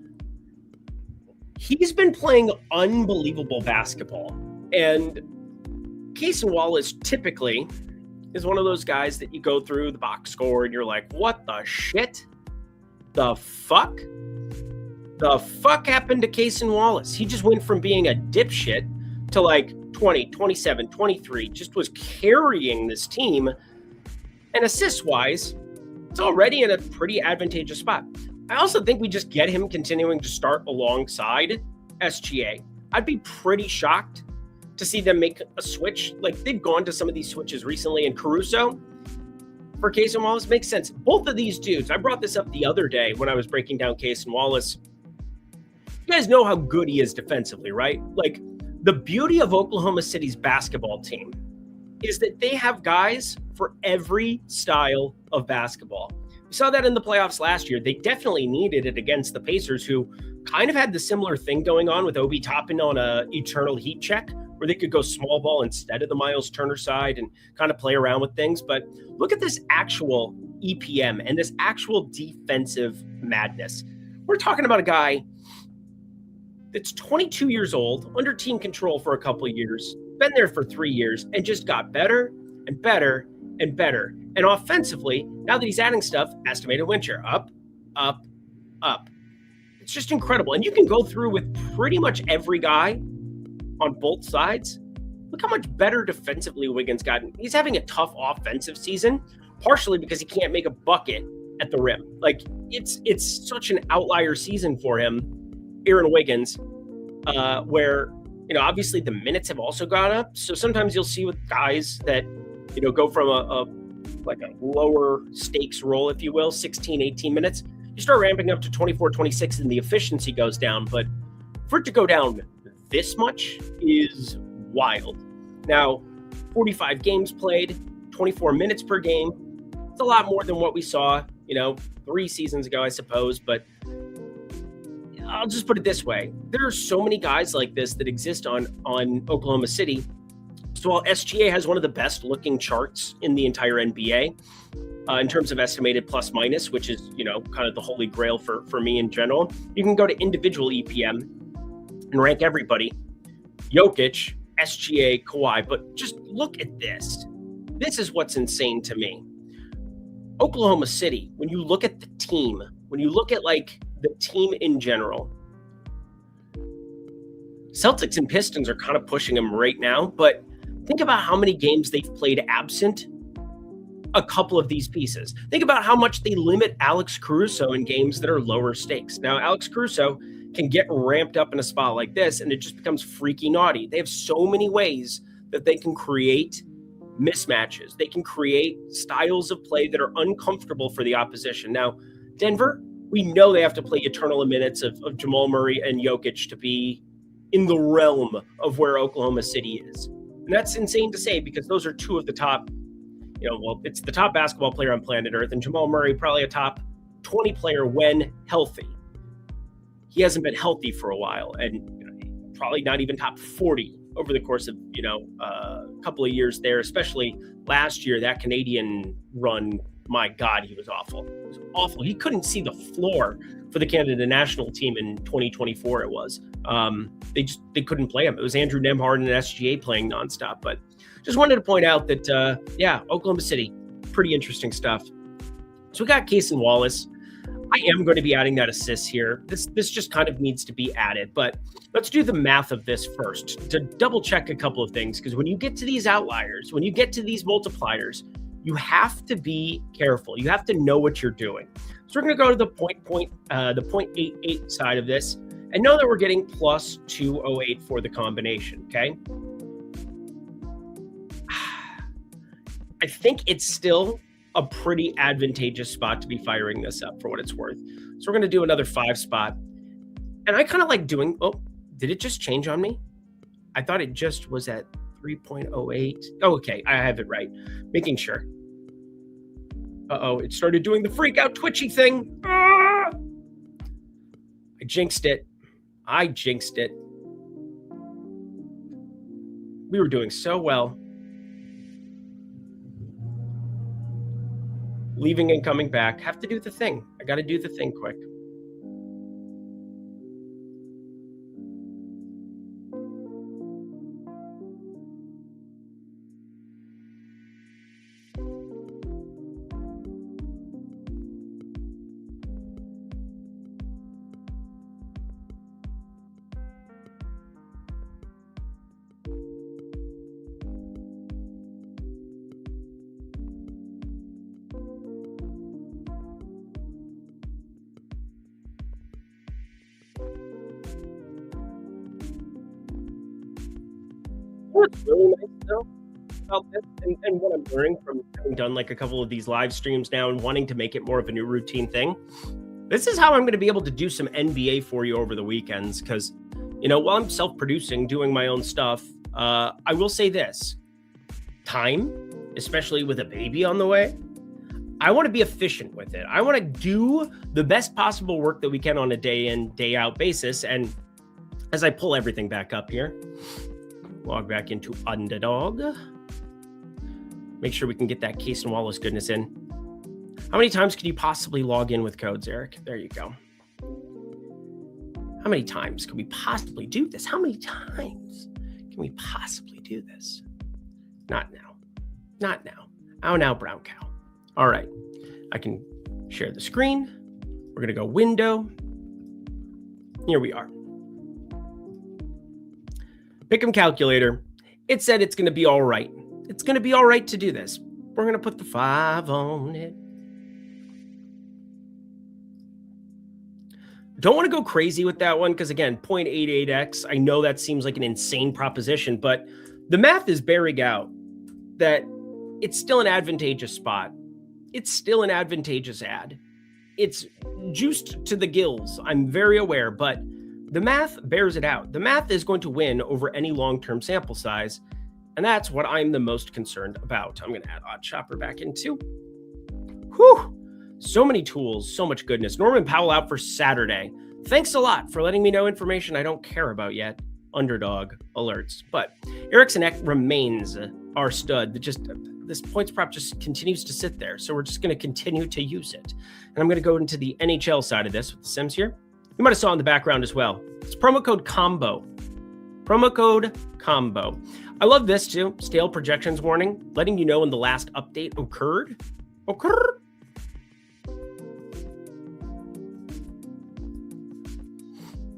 He's been playing unbelievable basketball. And Cason Wallace typically is one of those guys that you go through the box score and you're like, what the shit? The fuck? The fuck happened to Cason Wallace? He just went from being a dipshit to like 20, 27, 23, just was carrying this team. And assist-wise, it's already in a pretty advantageous spot. I also think we just get him continuing to start alongside SGA. I'd be pretty shocked to see them make a switch. Like, they've gone to some of these switches recently, and Caruso for Cason Wallace makes sense. Both of these dudes, I brought this up the other day when I was breaking down Cason Wallace. You guys know how good he is defensively, right? Like, the beauty of Oklahoma City's basketball team is that they have guys for every style of basketball. We saw that in the playoffs last year. They definitely needed it against the Pacers, who kind of had the similar thing going on with Obi Toppin on a eternal heat check, where they could go small ball instead of the Miles Turner side and kind of play around with things. But look at this actual EPM and this actual defensive madness. We're talking about a guy that's 22 years old, under team control for a couple of years, been there for 3 years, and just got better and better and better. And offensively, now that he's adding stuff, estimated win share up, up, up. It's just incredible. And you can go through with pretty much every guy on both sides. Look how much better defensively Wiggins gotten. He's having a tough offensive season, partially because he can't make a bucket at the rim. Like, it's such an outlier season for him, Aaron Wiggins, where, you know, obviously the minutes have also gone up. So sometimes you'll see with guys that, you know, go from a lower stakes role, if you will, 16, 18 minutes, you start ramping up to 24, 26 and the efficiency goes down. But for it to go down this much is wild. Now, 45 games played, 24 minutes per game. It's a lot more than what we saw, you know, 3 seasons ago, I suppose. But I'll just put it this way. There are so many guys like this that exist on Oklahoma City So while SGA has one of the best looking charts in the entire NBA, in terms of estimated plus minus, which is, kind of the holy grail for me in general, you can go to individual EPM and rank everybody. Jokic, SGA, Kawhi, but just look at this. This is what's insane to me. Oklahoma City, when you look at the team, when you look at like the team in general, Celtics and Pistons are kind of pushing them right now, but think about how many games they've played absent a couple of these pieces. Think about how much they limit Alex Caruso in games that are lower stakes. Now, Alex Caruso can get ramped up in a spot like this, and it just becomes freaky naughty. They have so many ways that they can create mismatches. They can create styles of play that are uncomfortable for the opposition. Now, Denver, we know they have to play eternal minutes of Jamal Murray and Jokic to be in the realm of where Oklahoma City is. And that's insane to say because those are two of the top, it's the top basketball player on planet Earth, and Jamal Murray probably a top 20 player when healthy. He hasn't been healthy for a while, and probably not even top 40 over the course of, a couple of years there, especially last year, that Canadian run, my God, he was awful. It was awful. He couldn't see the floor for the Canada national team in 2024 it was. They couldn't play him. It was Andrew Nembhard and SGA playing nonstop. But just wanted to point out that, Oklahoma City, pretty interesting stuff. So we got Case and Wallace. I am going to be adding that assist here. This just kind of needs to be added, but let's do the math of this first to double check a couple of things. Because when you get to these outliers, when you get to these multipliers, you have to be careful. You have to know what you're doing. So we're going to go to the 0.88 side of this and know that we're getting plus 208 for the combination. Okay. I think it's still a pretty advantageous spot to be firing this up for what it's worth. So we're going to do another 5 spot. And I kind of like doing, did it just change on me? I thought it just was at 3.08. Oh, okay. I have it right. Making sure. It started doing the freak out twitchy thing. I jinxed it. We were doing so well. Leaving and coming back. Have to do the thing. I got to do the thing quick. What's really nice though about this and what I'm learning from having done like a couple of these live streams now and wanting to make it more of a new routine thing, this is how I'm going to be able to do some NBA for you over the weekends. Because, while I'm self-producing, doing my own stuff, I will say this: time, especially with a baby on the way, I want to be efficient with it. I want to do the best possible work that we can on a day in, day out basis. And as I pull everything back up here, log back into Underdog. Make sure we can get that Case and Wallace goodness in. How many times can you possibly log in with codes, Eric? There you go. How many times can we possibly do this? How many times can we possibly do this? Not now. Not now. Oh, now, brown cow. All right. I can share the screen. We're going to go window. Here we are. Pickem calculator. It said it's going to be all right. It's going to be all right to do this. We're going to put the 5 on it. Don't want to go crazy with that one because, again, 0.88x, I know that seems like an insane proposition, but the math is bearing out that it's still an advantageous spot. It's still an advantageous ad. It's juiced to the gills. I'm very aware, but the math bears it out. The math is going to win over any long-term sample size, and that's what I'm the most concerned about. I'm going to add Odd Shopper back in too. Whew! So many tools, so much goodness. Norman Powell out for Saturday. Thanks a lot for letting me know information I don't care about yet underdog alerts. But Eriksson Ek remains our stud. This points prop just continues to sit there. So we're just going to continue to use it. And I'm going to go into the NHL side of this with the Sims here. You might have saw in the background as well. It's promo code COMBO. Promo code COMBO. I love this too. Stale projections warning, letting you know when the last update occurred.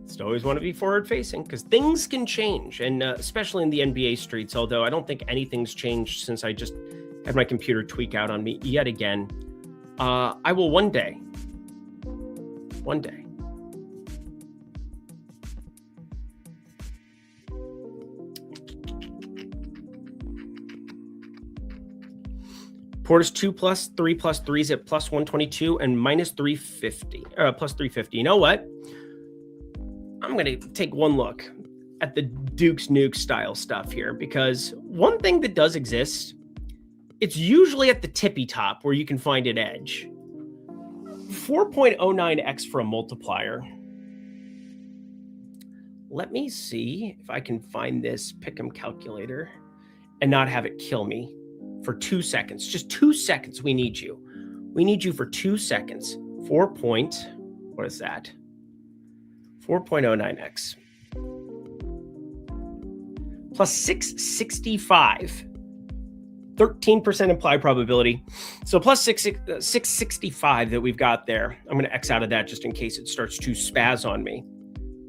Just always want to be forward facing because things can change, and especially in the NBA streets, although I don't think anything's changed since I just had my computer tweak out on me yet again. I will one day. Portis 2+, 3+3s at plus 122 and minus 350, plus 350. You know what? I'm going to take one look at the Duke's Nuke style stuff here, because one thing that does exist, it's usually at the tippy top where you can find an edge. 4.09x for a multiplier. Let me see if I can find this pickem calculator and not have it kill me for 2 seconds. Just 2 seconds. We need you. We need you for 2 seconds. What is that? 4.09x. Plus 665. 13% implied probability. So plus 665 that we've got there. I'm going to X out of that just in case it starts to spaz on me.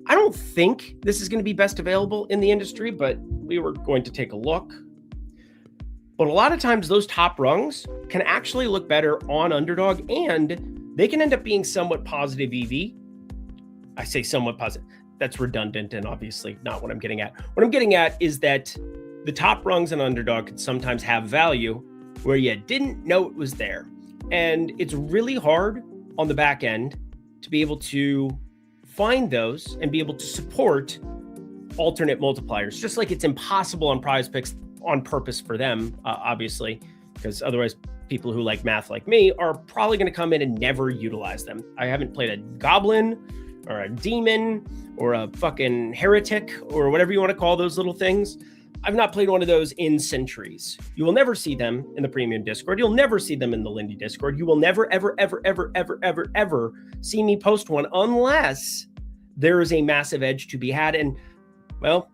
I don't think this is going to be best available in the industry, but we were going to take a look. But a lot of times those top rungs can actually look better on Underdog, and they can end up being somewhat positive EV. I say somewhat positive. That's redundant and obviously not what I'm getting at. What I'm getting at is that the top rungs on Underdog can sometimes have value where you didn't know it was there. And it's really hard on the back end to be able to find those and be able to support alternate multipliers, just like it's impossible on PrizePicks on purpose for them, obviously, because otherwise people who like math like me are probably going to come in and never utilize them. I haven't played a goblin or a demon or a fucking heretic or whatever you want to call those little things. I've not played one of those in centuries. You will never see them in the premium Discord. You'll never see them in the Lindy Discord. You will never, ever, ever, ever, ever, ever, ever see me post one unless there is a massive edge to be had. And, well,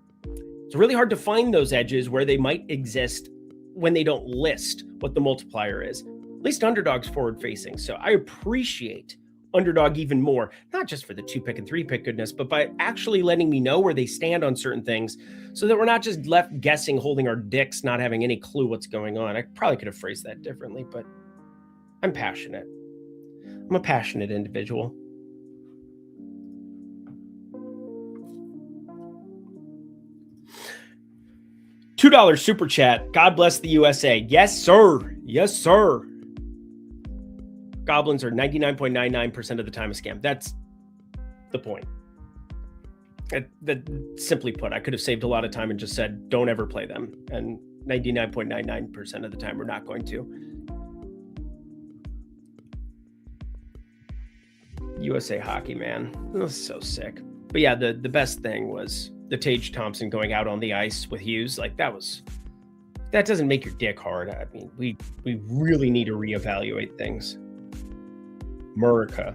it's really hard to find those edges where they might exist when they don't list what the multiplier is. At least Underdog's forward facing. So I appreciate Underdog even more, not just for the 2-pick and 3-pick goodness, but by actually letting me know where they stand on certain things so that we're not just left guessing, holding our dicks, not having any clue what's going on. I probably could have phrased that differently, but I'm passionate. I'm a passionate individual. $2 super chat. God bless the USA. Yes, sir. Yes, sir. Goblins are 99.99% of the time a scam. That's the point. That simply put, I could have saved a lot of time and just said, don't ever play them. And 99.99% of the time, we're not going to. USA hockey, man. That was so sick. But yeah, the best thing was the Tage Thompson going out on the ice with Hughes. Like, that doesn't make your dick hard. I mean, we really need to reevaluate things. Murica.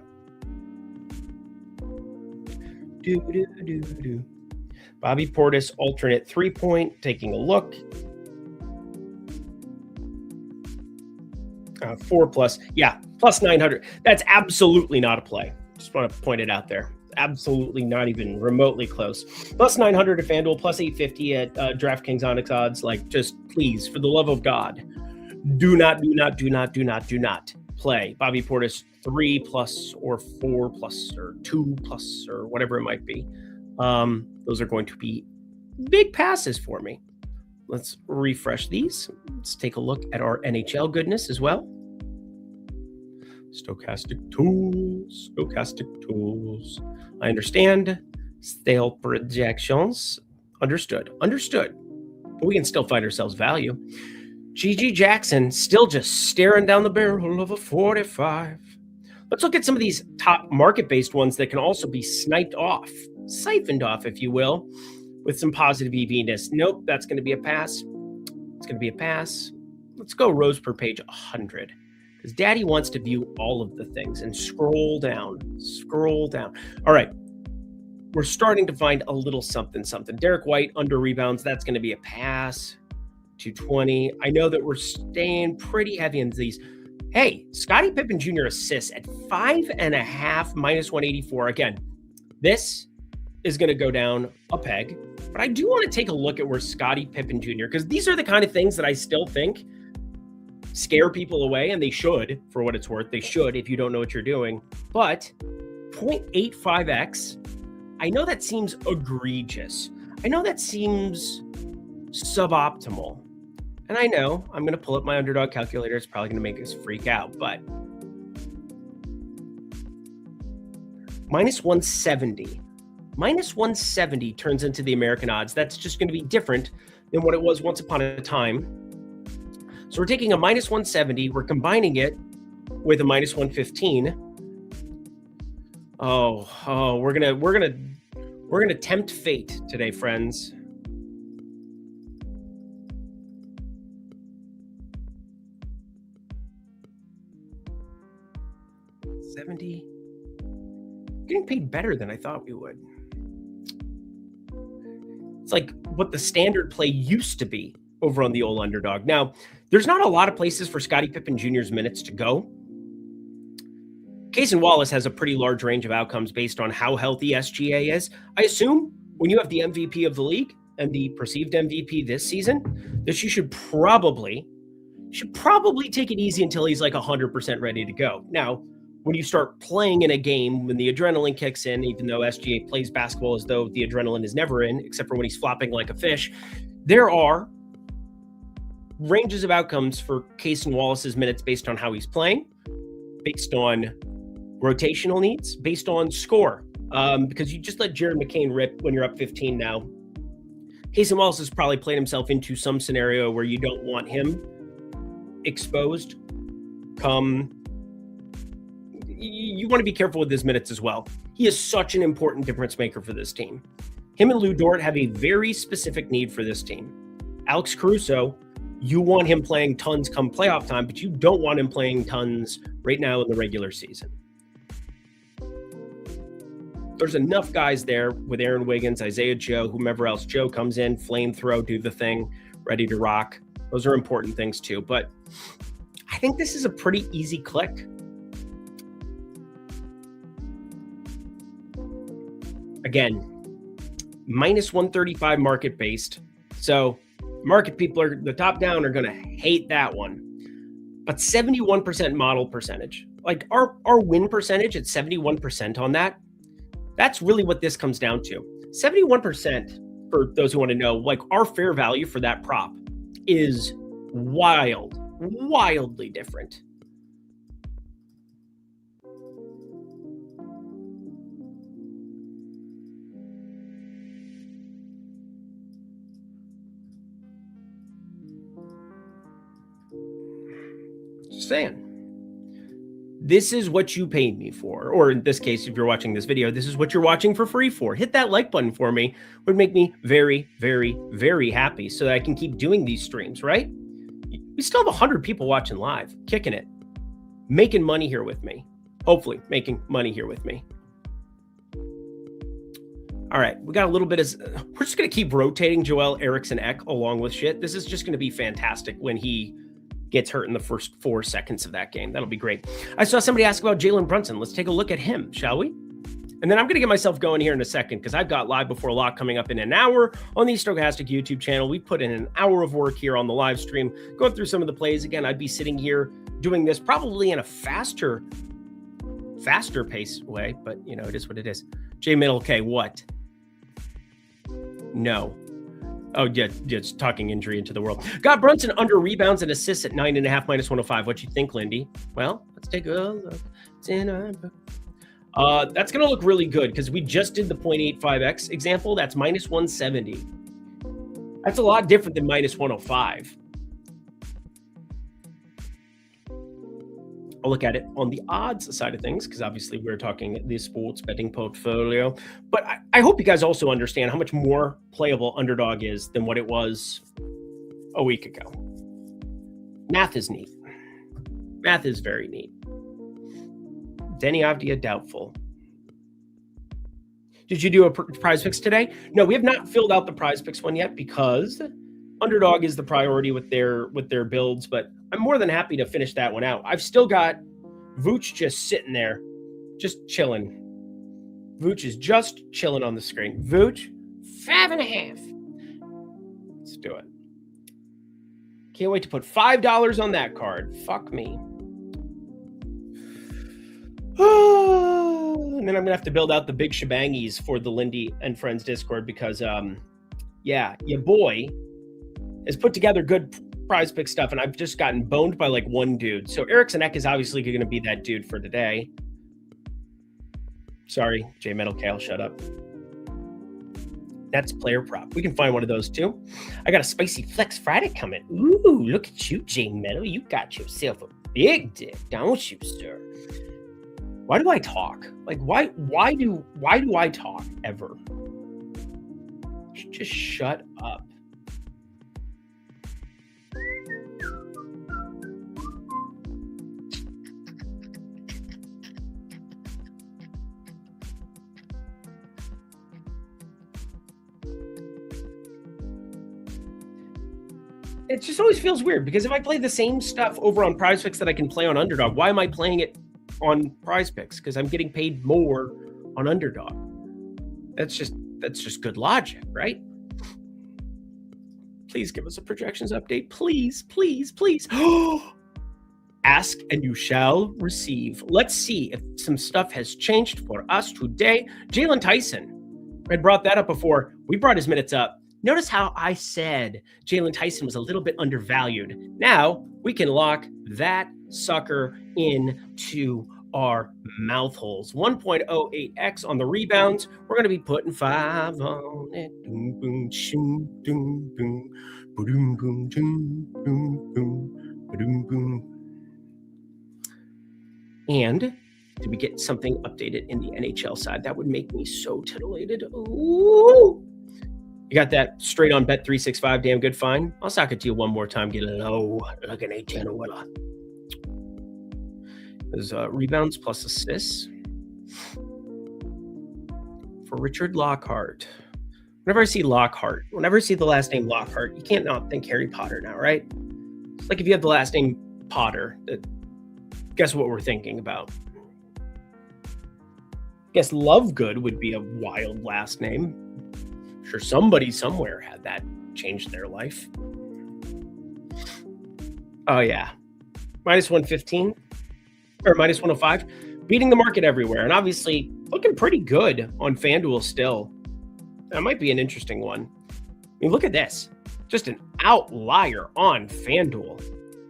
Bobby Portis, alternate 3-point, taking a look. 4+. Yeah, plus 900. That's absolutely not a play. Just want to point it out there. Absolutely not even remotely close. Plus 900 at FanDuel, plus 850 at DraftKings Onyx odds. Like, just please, for the love of God, do not play Bobby Portis 3+ or 4+ or 2+ or whatever it might be. Those are going to be big passes for me. Let's refresh these. Let's take a look at our NHL goodness as well. Stochastic tools. I understand. Stale projections. Understood. But we can still find ourselves value. GG Jackson still just staring down the barrel of a 45. Let's look at some of these top market-based ones that can also be siphoned off, if you will. with some positive EV-ness. Nope, that's going to be a pass. It's going to be a pass. Let's go rows per page 100 because Daddy wants to view all of the things and scroll down. All right. We're starting to find a little something. Derek White under rebounds. That's going to be a pass. 220. I know that we're staying pretty heavy into these. Hey, Scottie Pippen Jr. assists at 5.5 minus 184. Again, this is going to go down a peg, but I do want to take a look at where Scottie Pippen Jr., because these are the kind of things that I still think scare people away, and they should, for what it's worth. They should if you don't know what you're doing. But 0.85x, I know that seems egregious. I know that seems suboptimal. And I know I'm going to pull up my underdog calculator. It's probably going to make us freak out, but minus 170. Minus 170 turns into the American odds. That's just going to be different than what it was once upon a time. So we're taking a minus 170. We're combining it with a minus 115. We're gonna tempt fate today, friends. $70. Getting paid better than I thought we would. It's like what the standard play used to be over on the old underdog. Now, there's not a lot of places for Scottie Pippen Jr.'s minutes to go. Cason Wallace has a pretty large range of outcomes based on how healthy SGA is. I assume when you have the MVP of the league and the perceived MVP this season, that you should probably take it easy until he's like 100% ready to go. Now, when you start playing in a game, when the adrenaline kicks in, even though SGA plays basketball as though the adrenaline is never in, except for when he's flopping like a fish, there are ranges of outcomes for Cason Wallace's minutes based on how he's playing, based on rotational needs, based on score. Because you just let Jared McCain rip when you're up 15 now. Cason Wallace has probably played himself into some scenario where you don't want him exposed. You want to be careful with his minutes as well. He is such an important difference maker for this team. Him and Lou Dort have a very specific need for this team. Alex Caruso, you want him playing tons come playoff time, but you don't want him playing tons right now in the regular season. There's enough guys there with Aaron Wiggins, Isaiah Joe, whomever else. Joe comes in, flame throw, do the thing, ready to rock. Those are important things too. But I think this is a pretty easy click. Again, minus 135 market based. So market people are the top down are going to hate that one. But 71% model percentage, like our win percentage at 71% on that, that's really what this comes down to. 71%, for those who want to know, like our fair value for that prop is wildly different. Just saying. This is what you paid me for, or in this case, if you're watching this video, this is what you're watching for free for. Hit that like button for me. It would make me very, very, very happy so that I can keep doing these streams, right? We still have 100 people watching live, kicking it, making money here with me. Hopefully making money here with me. All right, we got a little bit of, we're just going to keep rotating Joel Eriksson Ek along with shit. This is just going to be fantastic when he gets hurt in the first 4 seconds of that game. That'll be great. I saw somebody ask about Jalen Brunson. Let's take a look at him, shall we? And then I'm going to get myself going here in a second because I've got Live Before Lock coming up in an hour on the Stokastic YouTube channel. We put in an hour of work here on the live stream, going through some of the plays. Again, I'd be sitting here doing this probably in a faster pace way, but you know, it is what it is. J Middle K, what? No. Oh, yeah, just talking injury into the world. Got Brunson under rebounds and assists at 9.5 minus 105. What you think, Lindy? Well, let's take a look. It's in our book. That's going to look really good because we just did the 0.85x example. That's minus 170. That's a lot different than minus 105. I'll look at it on the odds side of things because obviously we're talking the sports betting portfolio. But I hope you guys also understand how much more playable Underdog is than what it was a week ago. Math is neat. Math is very neat. Denny Avdia, doubtful. Did you do a PrizePicks today? No, we have not filled out the PrizePicks one yet because Underdog is the priority with their builds, but I'm more than happy to finish that one out. I've still got Vooch just sitting there, just chilling. Vooch is just chilling on the screen. Vooch, 5.5. Let's do it. Can't wait to put $5 on that card. Fuck me. And then I'm gonna have to build out the big shebangies for the Lindy and Friends Discord because, yeah, your boy has put together good PrizePicks stuff, and I've just gotten boned by like one dude. So Erickson Eck is obviously going to be that dude for today. Sorry, J Metal Kale, shut up. That's player prop. We can find one of those too. I got a spicy flex Friday coming. Ooh, look at you, J Metal. You got yourself a big dick, don't you, sir? Why do I talk? Like, why do I talk ever? Just shut up. It just always feels weird because if I play the same stuff over on PrizePicks that I can play on Underdog, why am I playing it on PrizePicks? Because I'm getting paid more on Underdog. That's just good logic, right? Please give us a projections update. Please, please, please. Ask and you shall receive. Let's see if some stuff has changed for us today. Jalen Tyson. I brought that up before. We brought his minutes up. Notice how I said Jalen Tyson was a little bit undervalued. Now we can lock that sucker into our mouth holes. 1.08x on the rebounds. We're going to be putting 5 on it. Boom, boom, shoom, boom, boom, boom, boom, boom, boom, boom, boom, boom. And did we get something updated in the NHL side? That would make me so titillated. Ooh. You got that straight on Bet365, damn good fine. I'll sock it to you one more time. Get it low like an 8-10 Willa. There's rebounds plus assists for Richard Lockhart. Whenever I see Lockhart, whenever I see the last name Lockhart, you can't not think Harry Potter now, right? It's like if you have the last name Potter, guess what we're thinking about? Guess Lovegood would be a wild last name. Sure, somebody somewhere had that changed their life. Oh yeah, minus 115 or minus 105, beating the market everywhere, and obviously looking pretty good on FanDuel still. That might be an interesting one. I mean, look at this, just an outlier on FanDuel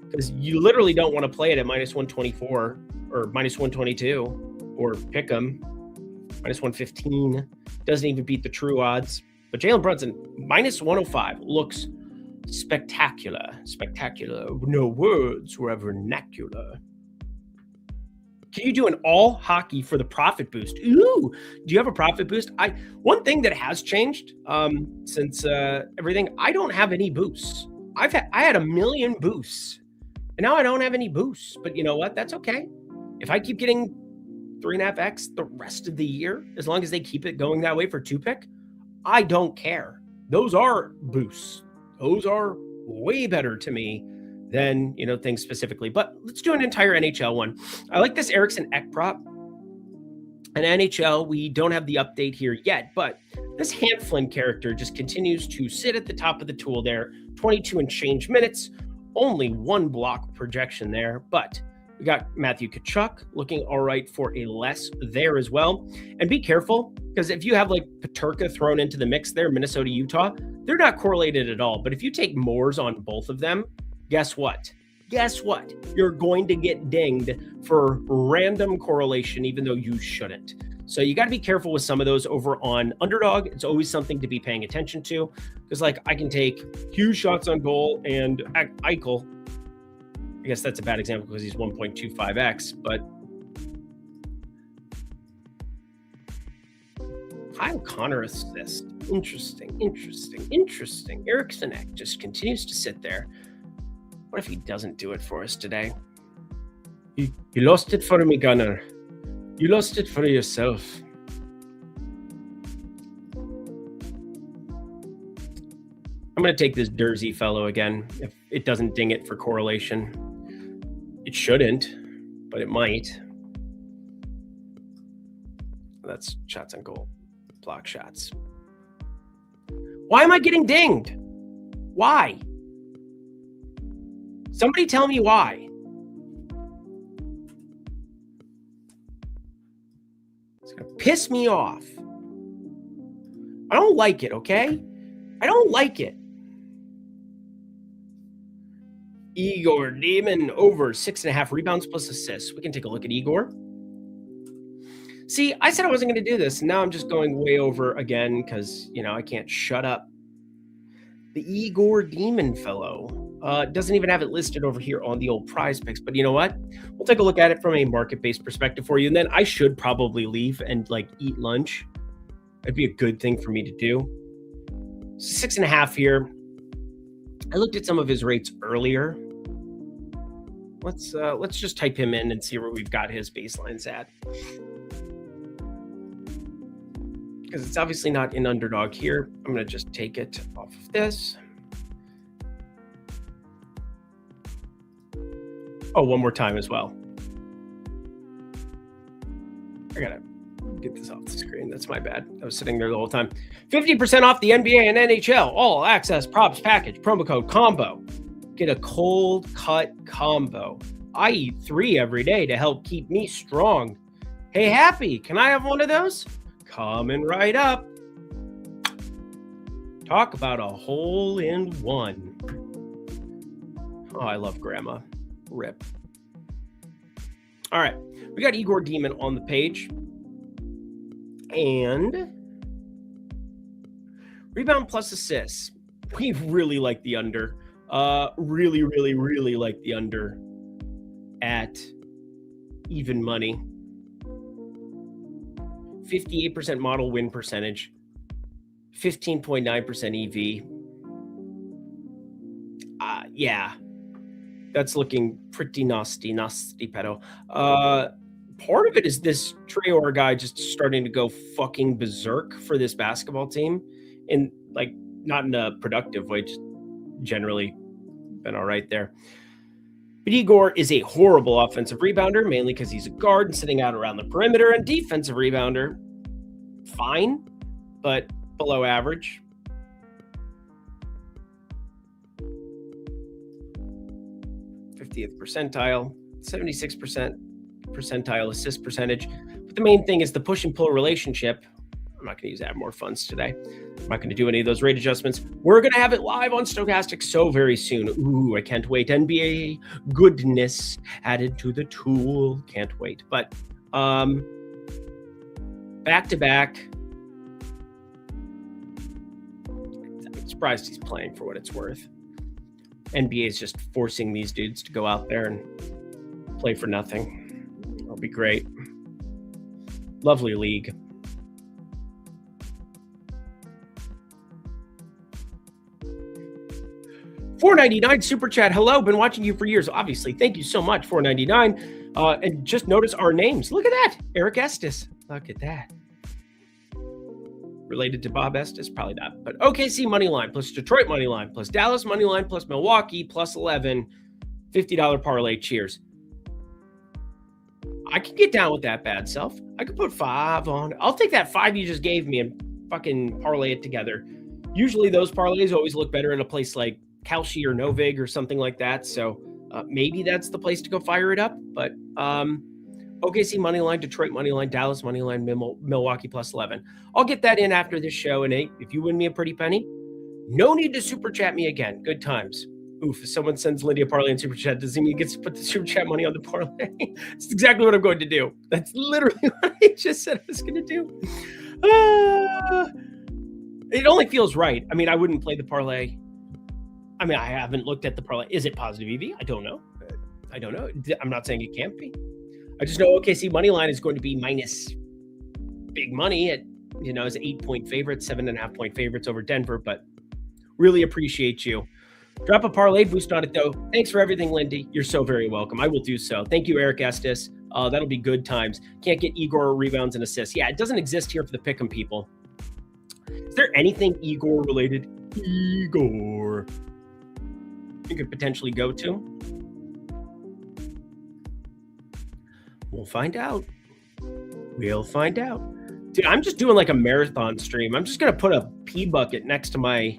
because you literally don't want to play it at minus 124 or minus 122 or pickem. Minus 115 doesn't even beat the true odds. But Jalen Brunson, minus 105, looks spectacular. Spectacular. No words were vernacular. Can you do an all hockey for the profit boost? Ooh, do you have a profit boost? One thing that has changed since everything, I don't have any boosts. I had 1 million boosts, and now I don't have any boosts. But you know what? That's okay. If I keep getting 3.5x the rest of the year, as long as they keep it going that way for 2-pick, I don't care. Those are boosts. Those are way better to me than, things specifically. But let's do an entire NHL one. I like this Erickson Eck prop. And NHL, we don't have the update here yet, but this Hanflin character just continues to sit at the top of the tool there. 22 and change minutes, only 1 block projection there, but we got Matthew Tkachuk looking all right for a less there as well. And be careful, because if you have like Peterka thrown into the mix there, Minnesota, Utah, they're not correlated at all. But if you take Moores on both of them, guess what? Guess what? You're going to get dinged for random correlation, even though you shouldn't. So you got to be careful with some of those over on Underdog. It's always something to be paying attention to, because like I can take huge shots on goal and Eichel I guess that's a bad example because he's 1.25x, but Kyle Connor assist. Interesting. Erickson Ek just continues to sit there. What if he doesn't do it for us today? You lost it for me, Gunner. You lost it for yourself. I'm going to take this Dersey fellow again. If it doesn't ding it for correlation. It shouldn't, but it might. That's shots on goal. Block shots. Why am I getting dinged? Why? Somebody tell me why. It's going to piss me off. I don't like it, okay? I don't like it. Igor Demon over 6.5 rebounds plus assists. We can take a look at Igor. See, I said I wasn't going to do this. And now I'm just going way over again because, I can't shut up. The Igor Demon fellow doesn't even have it listed over here on the old PrizePicks. But you know what? We'll take a look at it from a market-based perspective for you. And then I should probably leave and eat lunch. That'd be a good thing for me to do. 6.5 here. I looked at some of his rates earlier. Let's just type him in and see where we've got his baselines at. Because it's obviously not in Underdog here. I'm going to just take it off of this. Oh, one more time as well. I got to get this off the screen. That's my bad. I was sitting there the whole time. 50% off the NBA and NHL. All access props package. Promo code COMBO. Get a cold cut combo. I eat 3 every day to help keep me strong. Hey, Happy, can I have one of those? Coming right up. Talk about a hole-in-one. Oh, I love Grandma. Rip. All right. We got Igor Demon on the page. And rebound plus assists. We really like the under. Really like the under at even money. 58% model win percentage. 15.9% EV. Yeah. That's looking pretty nasty pedo. Part of it is this Traore guy just starting to go fucking berserk for this basketball team. And not in a productive way, just generally been all right there. But Igor is a horrible offensive rebounder, mainly because he's a guard and sitting out around the perimeter, and defensive rebounder, fine, but below average. /50th percentile, 76% percentile assist percentage. But the main thing is the push and pull relationship. I'm not going to use add more funds today. I'm not going to do any of those rate adjustments. We're going to have it live on Stochastic so very soon. Ooh, I can't wait. NBA goodness added to the tool. Can't wait. But back to back. I'm surprised he's playing for what it's worth. NBA is just forcing these dudes to go out there and play for nothing. It'll be great. Lovely league. $4.99 super chat. Hello, been watching you for years. Obviously, thank you so much. $4.99. And just notice our names. Look at that, Eric Estes. Look at that. Related to Bob Estes? Probably not. But OKC money line plus Detroit money line plus Dallas money line plus Milwaukee plus 11. $50 parlay. Cheers. I can get down with that bad self. I could put 5 on. I'll take that 5 you just gave me and fucking parlay it together. Usually those parlays always look better in a place like Kalshi or Novig or something like that. So maybe that's the place to go fire it up. But OKC money line, Detroit money line, Dallas money line, Milwaukee plus 11. I'll get that in after this show. And hey, if you win me a pretty penny, no need to super chat me again. Good times. Oof, if someone sends Lindy a parlay in super chat, does he mean he gets to put the super chat money on the parlay? That's exactly what I'm going to do. That's literally what I just said I was going to do. It only feels right. I mean, I wouldn't play the parlay. I mean, I haven't looked at the parlay. Is it positive EV? I don't know. I don't know. I'm not saying it can't be. I just know OKC money line is going to be minus big money at, as 8-point favorites, 7.5-point favorites over Denver, but really appreciate you. Drop a parlay boost on it, though. Thanks for everything, Lindy. You're so very welcome. I will do so. Thank you, Eric Estes. That'll be good times. Can't get Igor rebounds and assists. Yeah, it doesn't exist here for the pick'em people. Is there anything Igor related? Igor you could potentially go to? We'll find out. We'll find out. Dude, I'm just doing like a marathon stream. I'm just going to put a pee bucket next to my...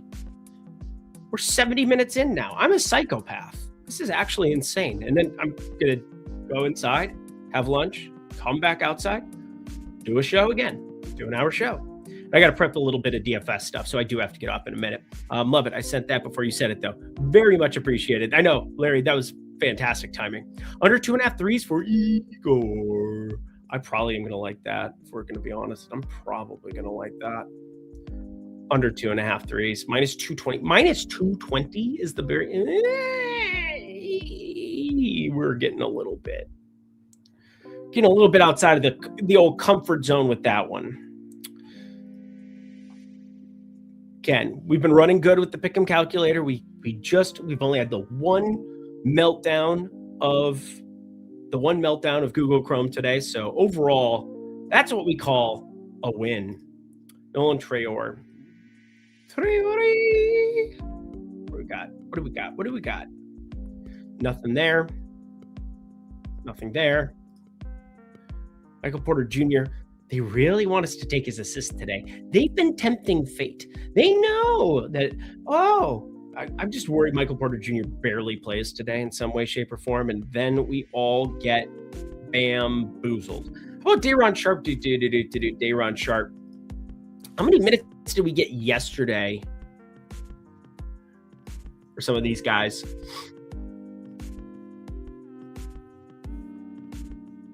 We're 70 minutes in now. I'm a psychopath. This is actually insane. And then I'm going to go inside, have lunch, come back outside, do a show again, do an hour show. I got to prep a little bit of DFS stuff, so I do have to get off in a minute. Love it. I sent that before you said it, though. Very much appreciated. I know, Larry, that was fantastic timing. Under 2.5 threes for Igor. I probably am going to like that, if we're going to be honest. I'm probably going to like that. Under 2.5 threes. Minus 220. Minus 220 is the very... We're getting a little bit outside of the old comfort zone with that one. Again, we've been running good with the pick'em calculator. We've only had the one meltdown of Google Chrome today. So overall, that's what we call a win. Nolan Traore. What do we got? Nothing there. Nothing there. Michael Porter Jr. They really want us to take his assist today. They've been tempting fate. They know that, I'm just worried Michael Porter Jr. barely plays today in some way, shape, or form, and then we all get bamboozled. How about Day'Ron Sharpe? Day'Ron Sharpe. How many minutes did we get yesterday for some of these guys?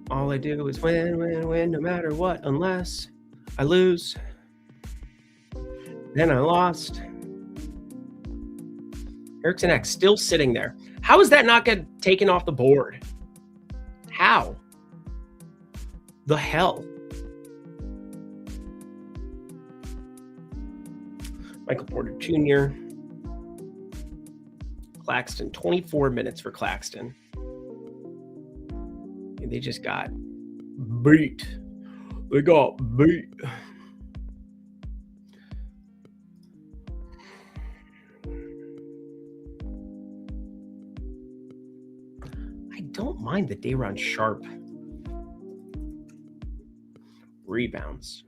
All I do is win, no matter what, unless I lose. Then I lost. Erickson X still sitting there. How is that not get taken off the board? How? The hell? Michael Porter Jr. Claxton, 24 minutes for Claxton. And they just got beat. They got beat. I don't mind the Day'Ron Sharpe rebounds.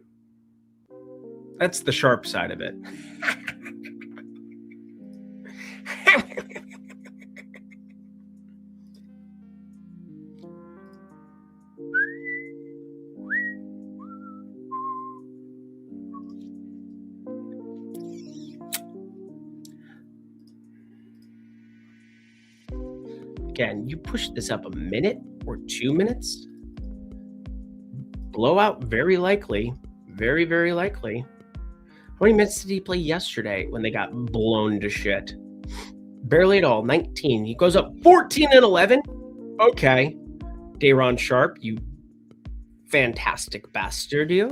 That's the Sharpe side of it. Again, you push this up a minute or 2 minutes. Blowout, very likely. Very, very likely. How many minutes did he play yesterday when they got blown to shit? Barely at all. 19. He goes up 14 and 11. Okay. Day'Ron Sharpe, you fantastic bastard, you.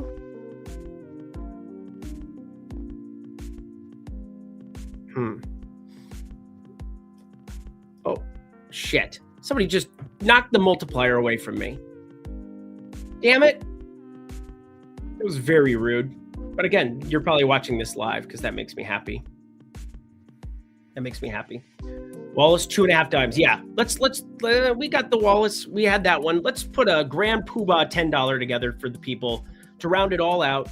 Oh, shit. Somebody just knocked the multiplier away from me. Damn it. It was very rude. But again, you're probably watching this live because that makes me happy. That makes me happy. Wallace, 2.5 dimes. Yeah, let's we got the Wallace. We had that one. Let's put a Grand Poobah $10 together for the people to round it all out.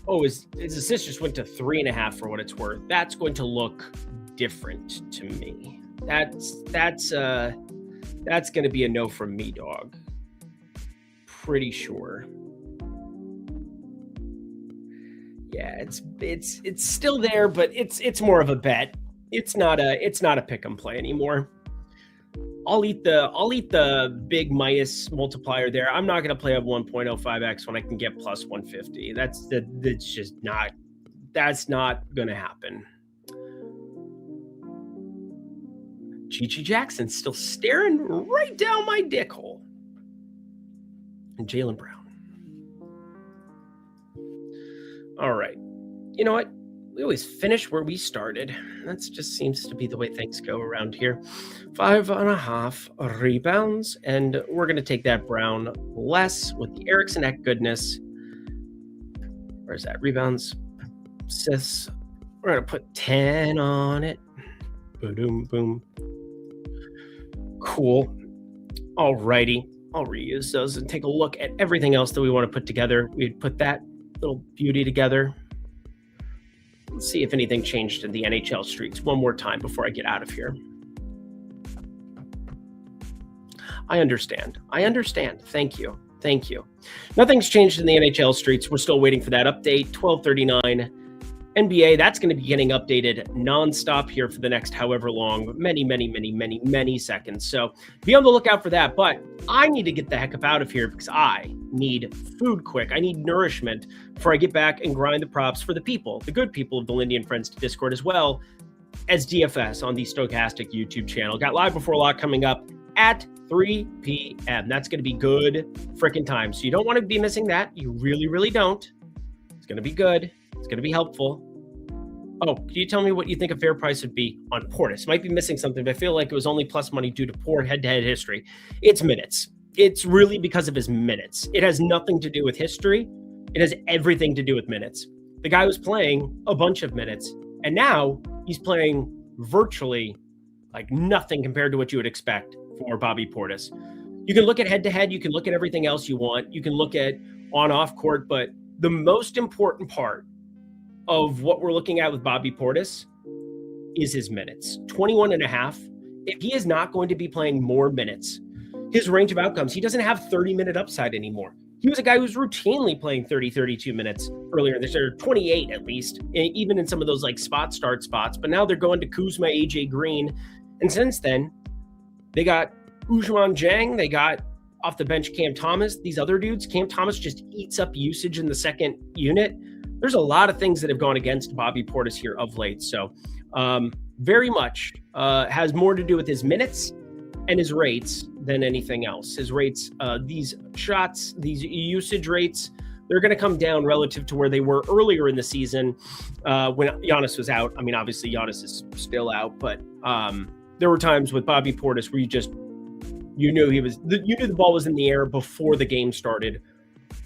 Oh, his assist just went to 3.5 for what it's worth. That's going to look different to me. That's going to be a no from me, dog. Pretty sure. Yeah, it's still there, but it's more of a bet. It's not a pick 'em play anymore. I'll eat the big minus multiplier there. I'm not going to play up 1.05x when I can get plus 150. That's not going to happen. Gigi Jackson's still staring right down my dick hole. And Jaylen Brown. All right. You know what? We always finish where we started. That just seems to be the way things go around here. 5.5 rebounds. And we're going to take that Brown less with the Erickson Ek goodness. Where's that? Rebounds. Assists. We're going to put 10 on it. Boom, boom. Cool. All righty. I'll reuse those and take a look at everything else that we want to put together. We'd put that little beauty together. Let's see if anything changed in the NHL streets one more time before I get out of here. I understand. Thank you. Nothing's changed in the NHL streets. We're still waiting for that update. 12:39 NBA. That's going to be getting updated nonstop here for the next however long, many seconds. So be on the lookout for that. But I need to get the heck up out of here because I need food quick. I need nourishment before I get back and grind the props for the people, the good people of the Lindy and Friends Discord, as well as DFS on the Stochastic YouTube channel. Got Live Before Lock coming up at 3 p.m. That's going to be good freaking time. So you don't want to be missing that. You really don't. It's going to be good. It's going to be helpful. Oh, can you tell me what you think a fair price would be on Portis? Might be missing something, but I feel like it was only plus money due to poor head-to-head history. It's minutes. It's really because of his minutes. It has nothing to do with history. It has everything to do with minutes. The guy was playing a bunch of minutes, and now he's playing virtually like nothing compared to what you would expect for Bobby Portis. You can look at head-to-head. You can look at everything else you want. You can look at on-off court, but the most important part of what we're looking at with Bobby Portis is his minutes. 21 and a half. If he is not going to be playing more minutes, his range of outcomes, he doesn't have 30-minute upside anymore. He was a guy who was routinely playing 30, 32 minutes earlier this year, 28 at least, even in some of those like spot start spots. But now they're going to Kuzma, AJ Green. And since then, they got Ousmane Dieng. They got off the bench Cam Thomas. These other dudes, Cam Thomas just eats up usage in the second unit. There's a lot of things that have gone against Bobby Portis here of late. So very much has more to do with his minutes and his rates than anything else. His rates, these shots, these usage rates, they're going to come down relative to where they were earlier in the season when Giannis was out. I mean, obviously Giannis is still out, but there were times with Bobby Portis where you knew the ball was in the air before the game started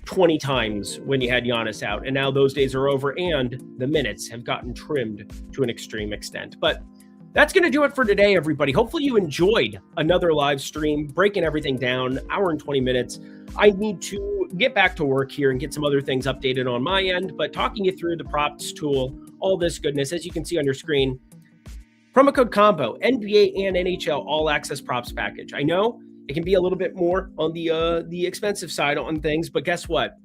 20 times when you had Giannis out. And now those days are over and the minutes have gotten trimmed to an extreme extent. But that's going to do it for today, everybody. Hopefully you enjoyed another live stream, breaking everything down, hour and 20 minutes. I need to get back to work here and get some other things updated on my end, but talking you through the props tool, all this goodness, as you can see on your screen, promo code combo, NBA and NHL all access props package. I know it can be a little bit more on the expensive side on things, but guess what?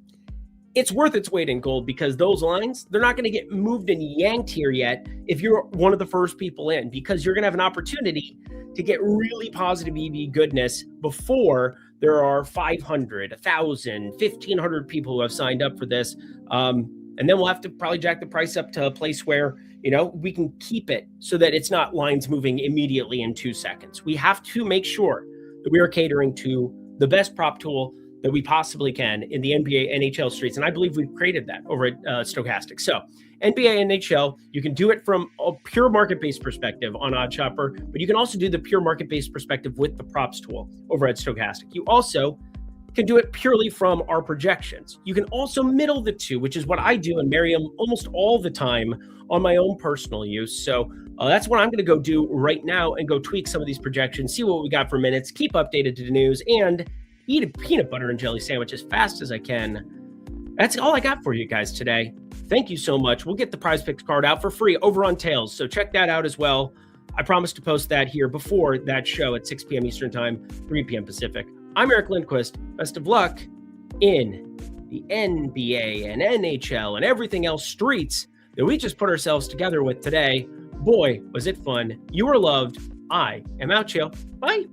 It's worth its weight in gold because those lines, they're not going to get moved and yanked here yet if you're one of the first people in, because you're going to have an opportunity to get really positive EV goodness before there are 500, 1,000, 1,500 people who have signed up for this. And then we'll have to probably jack the price up to a place where, we can keep it so that it's not lines moving immediately in 2 seconds. We have to make sure that we are catering to the best prop tool that we possibly can in the NBA NHL streets. And I believe we've created that over at Stochastic. So NBA and NHL, you can do it from a pure market-based perspective on OddsShopper, but you can also do the pure market-based perspective with the props tool over at Stochastic. You also can do it purely from our projections. You can also middle the two, which is what I do and marry them almost all the time on my own personal use. So that's what I'm going to go do right now and go tweak some of these projections, see what we got for minutes, keep updated to the news, and eat a peanut butter and jelly sandwich as fast as I can. That's all I got for you guys today. Thank you so much. We'll get the PrizePicks card out for free over on Tails, so check that out as well. I promise to post that here before that show at 6 p.m. Eastern Time, 3 p.m. Pacific. I'm Eric Lindquist. Best of luck in the NBA and NHL and everything else streets that we just put ourselves together with today. Boy, was it fun. You are loved. I am out, chill. Bye.